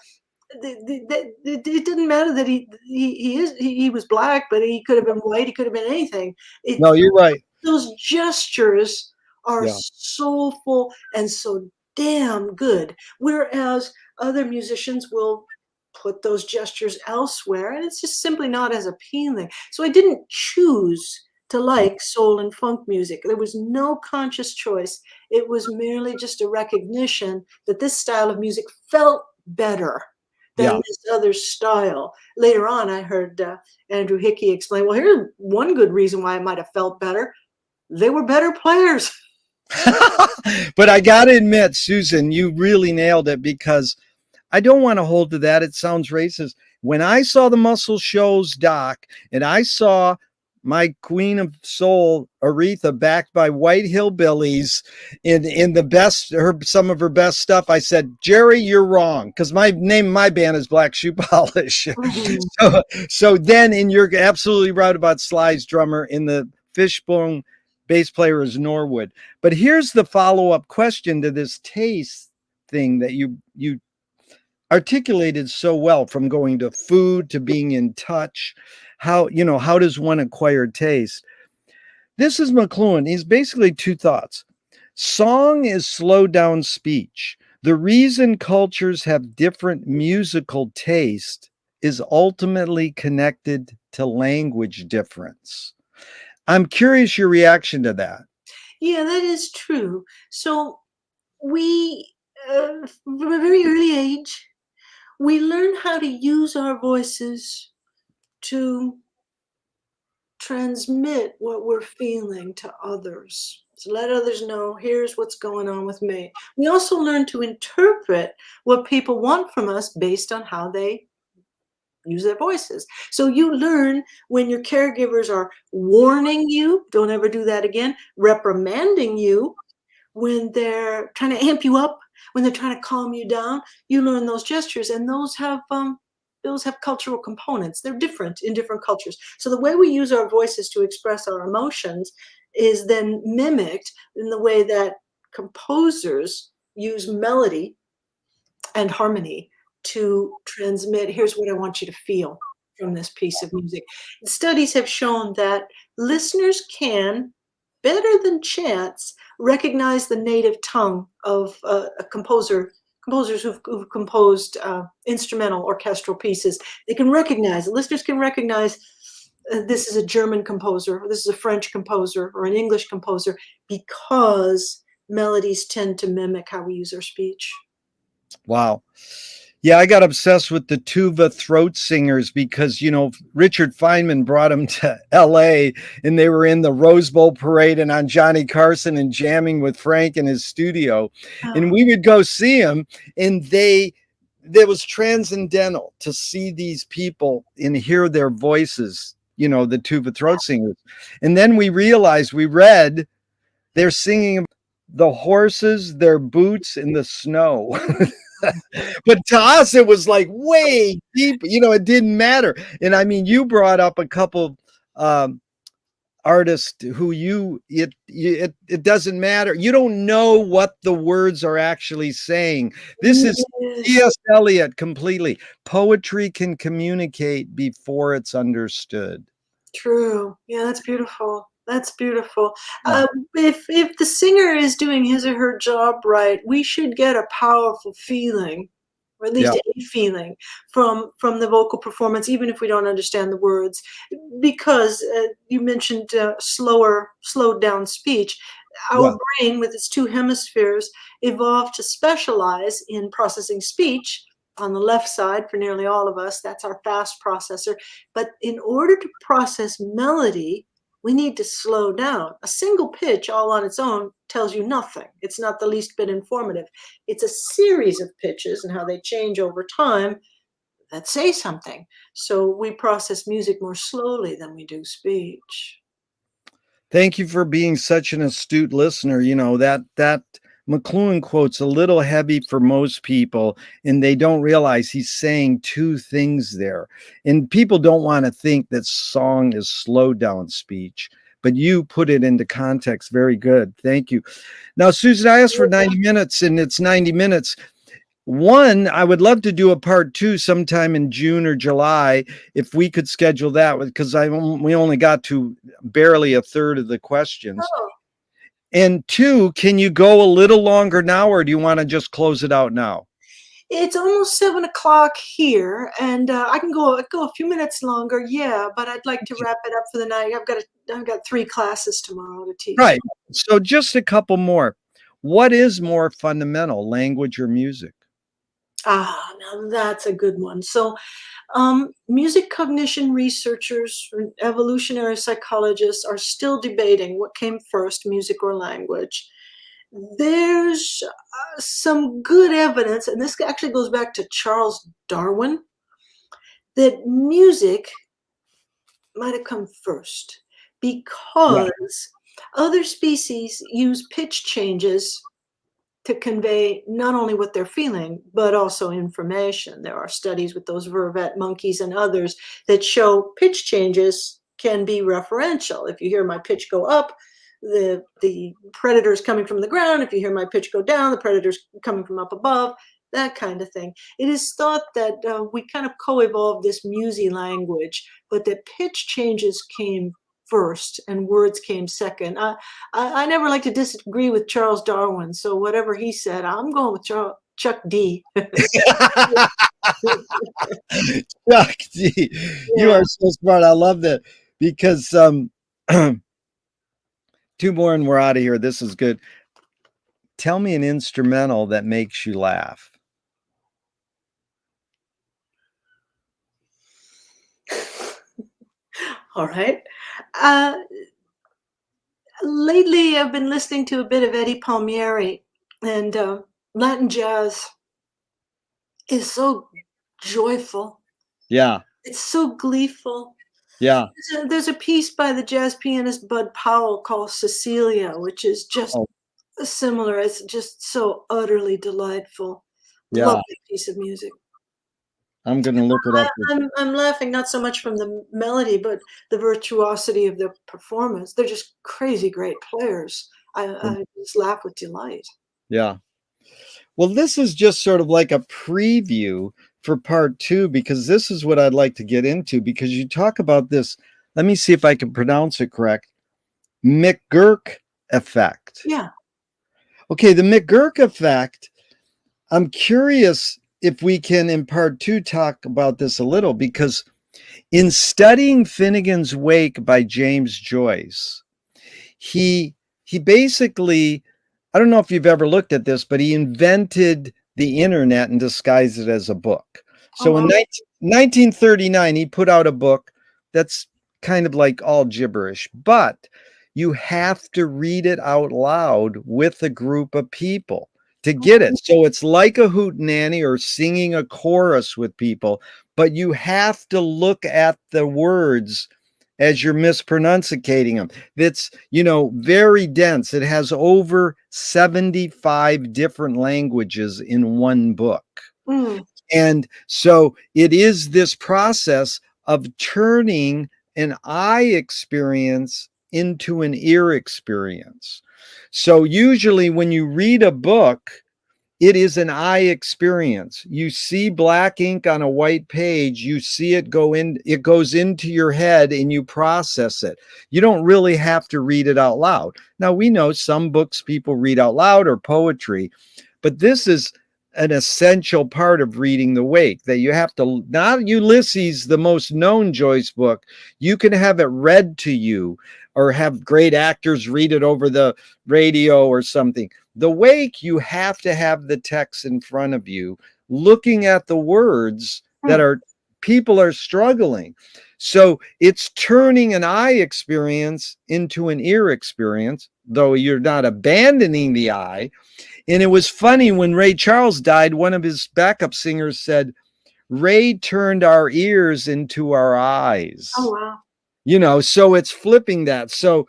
it didn't matter that he was black, but he could have been white. He could have been anything. No, you're right. Those gestures are soulful and so damn good. Whereas other musicians will put those gestures elsewhere, and it's just simply not as appealing. So I didn't choose to like soul and funk music. There was no conscious choice. It was merely just a recognition that this style of music felt better than this other style. Later on, I heard Andrew Hickey explain, well, here's one good reason why it might have felt better. They were better players. But I got to admit, Susan, you really nailed it, because I don't want to hold to that. It sounds racist. When I saw the Muscle Shoals doc, and I saw my queen of soul, Aretha, backed by white hillbillies in the best some of her best stuff. I said, Jerry, you're wrong, because my name of my band is Black Shoe Polish. Mhm. So then, and you're absolutely right about Sly's drummer. In the Fishbone, bass player is Norwood. But here's the follow up question to this taste thing that you articulated so well, from going to food to being in touch. How does one acquire taste? This is McLuhan. He's basically two thoughts. Song is slowed down speech. The reason cultures have different musical taste is ultimately connected to language difference. I'm curious your reaction to that. Yeah, that is true. So we, from a very early age, we learn how to use our voices to transmit what we're feeling to others. To let others know, here's what's going on with me. We also learn to interpret what people want from us based on how they use their voices. So you learn when your caregivers are warning you, don't ever do that again, reprimanding you, when they're trying to amp you up, when they're trying to calm you down. You learn those gestures, and those have cultural components. They're different in different cultures. So the way we use our voices to express our emotions is then mimicked in the way that composers use melody and harmony to transmit, here's what I want you to feel from this piece of music. Studies have shown that listeners can, better than chance, recognize the native tongue of a composers who've composed instrumental orchestral pieces. They can recognize, listeners can recognize, this is a German composer, or this is a French composer, or an English composer, because melodies tend to mimic how we use our speech. Wow. Yeah, I got obsessed with the tuba throat singers because, Richard Feynman brought them to LA, and they were in the Rose Bowl parade and on Johnny Carson and jamming with Frank in his studio. And Oh, we would go see them, and there was transcendental to see these people and hear their voices, the tuba throat singers. And then we realized, we read, they're singing the horses, their boots in the snow. But to us, it was like way deep. It didn't matter. And I mean, you brought up a couple um, artists who it doesn't matter. You don't know what the words are actually saying. This is yes. C.S. Eliot completely. Poetry can communicate before it's understood. True. Yeah, that's beautiful. That's beautiful. Yeah. If the singer is doing his or her job right, we should get a powerful feeling, or at Yeah. least a feeling from the vocal performance, even if we don't understand the words. Because you mentioned slowed down speech. Yeah. Our brain, with its two hemispheres, evolved to specialize in processing speech. On the left side, for nearly all of us, that's our fast processor. But in order to process melody, we need to slow down. A single pitch all on its own tells you nothing. It's not the least bit informative. It's a series of pitches and how they change over time that say something. So we process music more slowly than we do speech. Thank you for being such an astute listener. That McLuhan quote's a little heavy for most people, and they don't realize he's saying two things there. And people don't want to think that song is slowed down speech, but you put it into context very good. Thank you. Now, Susan, I asked for 90 minutes, and it's 90 minutes. One, I would love to do a part two sometime in June or July if we could schedule that, because we only got to barely a third of the questions. Oh, And two, can you go a little longer now, or do you want to just close it out now? it's almost 7 o'clock here, and I can go a few minutes longer. Yeah, but I'd like to wrap it up for the night. I've got 3 classes tomorrow to teach. Right. So just a couple more. What is more fundamental, language or music? Ah, now that's a good one. So, music cognition researchers and evolutionary psychologists are still debating what came first, music or language. There's some good evidence, and this actually goes back to Charles Darwin, that music might have come first. Yeah. because other species use pitch changes to convey not only what they're feeling, but also information. There are studies with those vervet monkeys and others that show pitch changes can be referential. If you hear my pitch go up, the predator's coming from the ground. If you hear my pitch go down, the predator's coming from up above, that kind of thing. It is thought that we kind of co-evolved this musy language, but that pitch changes came first and words came second. I never like to disagree with Charles Darwin, so whatever he said, I'm going with Chuck D. Chuck D, you Yeah. are so smart. I love that because two more and we're out of here. This is good. Tell me an instrumental that makes you laugh. All right. Uh, Lately, I've been listening to a bit of Eddie Palmieri, and Latin jazz is so joyful. Yeah, It's so gleeful. yeah. There's a piece by the jazz pianist Bud Powell called Cecilia, which is just Oh, similar. It's just so utterly delightful. Love yeah. that piece of music. I'm gonna look it up. I'm laughing not so much from the melody, but the virtuosity of the performance. They're just crazy great players. I just laugh with delight. Yeah. Well, this is just sort of like a preview for part two, because this is what I'd like to get into, because you talk about this. Let me see if I can pronounce it correct. McGurk effect. Yeah. Okay, the McGurk effect. I'm curious if we can, in part two, talk about this a little, because in studying Finnegan's Wake by James Joyce, he basically, I don't know if you've ever looked at this, but he invented the internet and disguised it as a book. Oh, So in wow. 1939, he put out a book that's kind of like all gibberish, but you have to read it out loud with a group of people to get it. So it's like a hootenanny or singing a chorus with people, but you have to look at the words as you're mispronunciating them. It's, very dense. It has over 75 different languages in one book. Mm, And so it is this process of turning an eye experience into an ear experience. So usually when you read a book, it is an eye experience. You see black ink on a white page, you see it go in, it goes into your head and you process it. You don't really have to read it out loud. Now, we know some books people read out loud or poetry, but this is an essential part of reading the Wake, that you have to, not Ulysses, the most known Joyce book, you can have it read to you or have great actors read it over the radio or something. The Wake, you have to have the text in front of you, looking at the words that mm, are, people are struggling. So it's turning an eye experience into an ear experience, though you're not abandoning the eye. And it was funny when Ray Charles died, one of his backup singers said, Ray turned our ears into our eyes. oh, wow. So it's flipping that. So,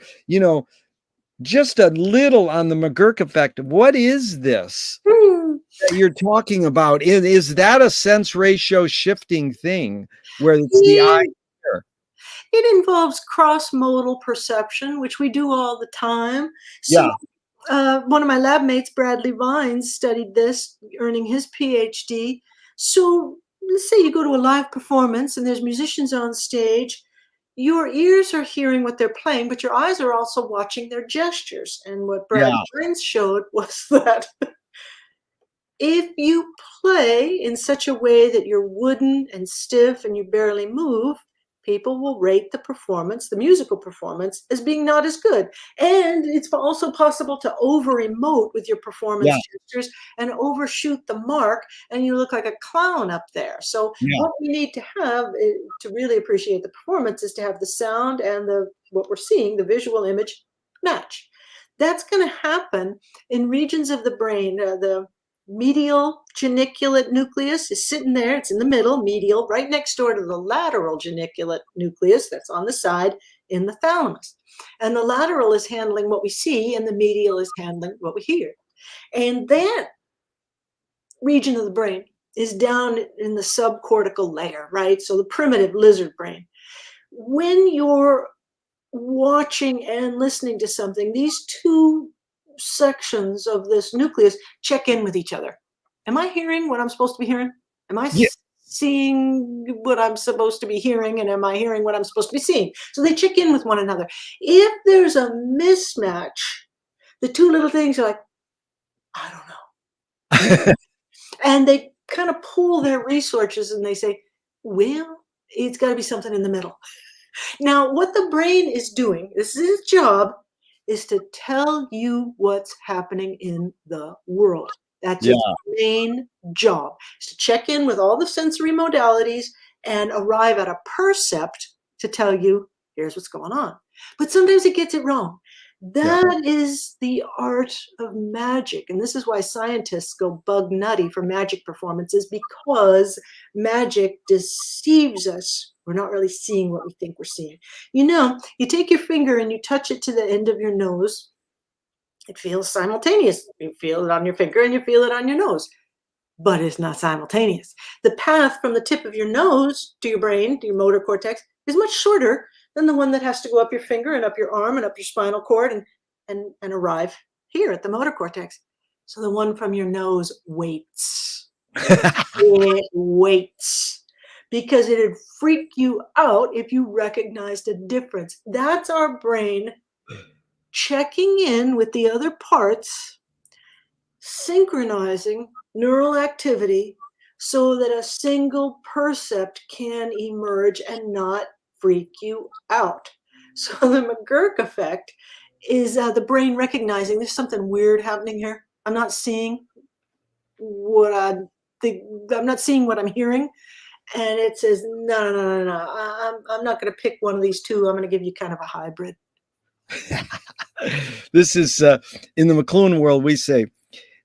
just a little on the McGurk effect. What is this Mm. that you're talking about? Is that a sense ratio shifting thing where it's the eye? Yeah. It involves cross-modal perception, which we do all the time. So, Yeah, one of my lab mates, Bradley Vines, studied this, earning his PhD. So, let's say you go to a live performance and there's musicians on stage. Your ears are hearing what they're playing, but your eyes are also watching their gestures. And what Brad yeah, Vines showed was that if you play in such a way that you're wooden and stiff and you barely move, people will rate the performance, the musical performance, as being not as good. And it's also possible to over emote with your performance yeah, gestures and overshoot the mark, and you look like a clown up there. So, yeah, what we need to have to really appreciate the performance is to have the sound and what we're seeing, the visual image, match. That's going to happen in regions of the brain, the medial geniculate nucleus is sitting there. It's in the middle, medial, right next door to the lateral geniculate nucleus that's on the side in the thalamus. And the lateral is handling what we see, and the medial is handling what we hear. And that region of the brain is down in the subcortical layer, right? So the primitive lizard brain. When you're watching and listening to something, these two sections of this nucleus check in with each other. Am I hearing what I'm supposed to be hearing? Am I Yeah. seeing what I'm supposed to be hearing? And am I hearing what I'm supposed to be seeing? So they check in with one another. If there's a mismatch, the two little things are like, I don't know. And they kind of pool their resources and they say, well, it's got to be something in the middle. Now, what the brain is doing, this is its job, is to tell you what's happening in the world. That's Yeah. its main job, is to check in with all the sensory modalities and arrive at a percept to tell you, here's what's going on. But sometimes it gets it wrong. Yeah. That is the art of magic. And this is why scientists go bug nutty for magic performances, because magic deceives us. We're not really seeing what we think we're seeing. You know, you take your finger and you touch it to the end of your nose. It feels simultaneous. You feel it on your finger and you feel it on your nose, but it's not simultaneous. The path from the tip of your nose to your brain, to your motor cortex, is much shorter than the one that has to go up your finger and up your arm and up your spinal cord and arrive here at the motor cortex. So the one from your nose waits. It waits because it'd freak you out if you recognized a difference. That's our brain checking in with the other parts, synchronizing neural activity so that a single percept can emerge and not freak you out. So the McGurk effect is the brain recognizing there's something weird happening here. I'm not seeing what I think. I'm not seeing what I'm hearing. And it says, no, no, no, no, no. I'm not going to pick one of these two. I'm going to give you kind of a hybrid. This is in the McLuhan world, we say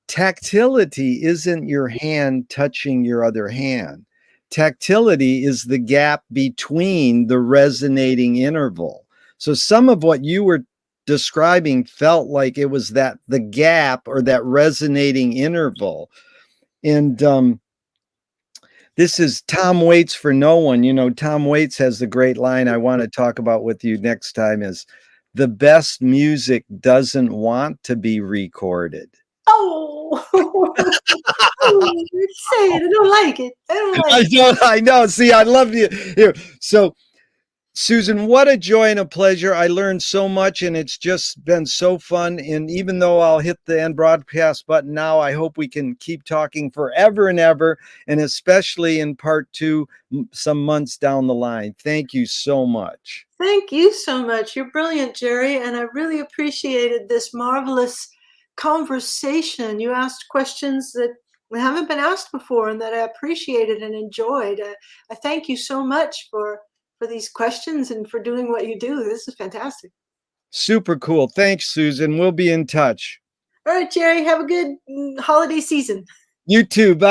tactility isn't your hand touching your other hand. Tactility is the gap between the resonating interval. So some of what you were describing felt like it was that the gap or that resonating interval. And this is Tom Waits for no one. You know, Tom Waits has the great line I want to talk about with you next time is the best music doesn't want to be recorded. Oh, oh, say it. I don't like it. I don't like it. I know. See, I love you here. So, Susan, what a joy and a pleasure. I learned so much and it's just been so fun. And even though I'll hit the end broadcast button now, I hope we can keep talking forever and ever, and especially in part two, some months down the line. Thank you so much. Thank you so much. You're brilliant, Jerry. And I really appreciated this marvelous conversation. You asked questions that haven't been asked before and that I appreciated and enjoyed. I thank you so much for these questions and for doing what you do. This is fantastic. Super cool. Thanks, Susan. We'll be in touch. All right, Jerry, have a good holiday season. You too. Bye.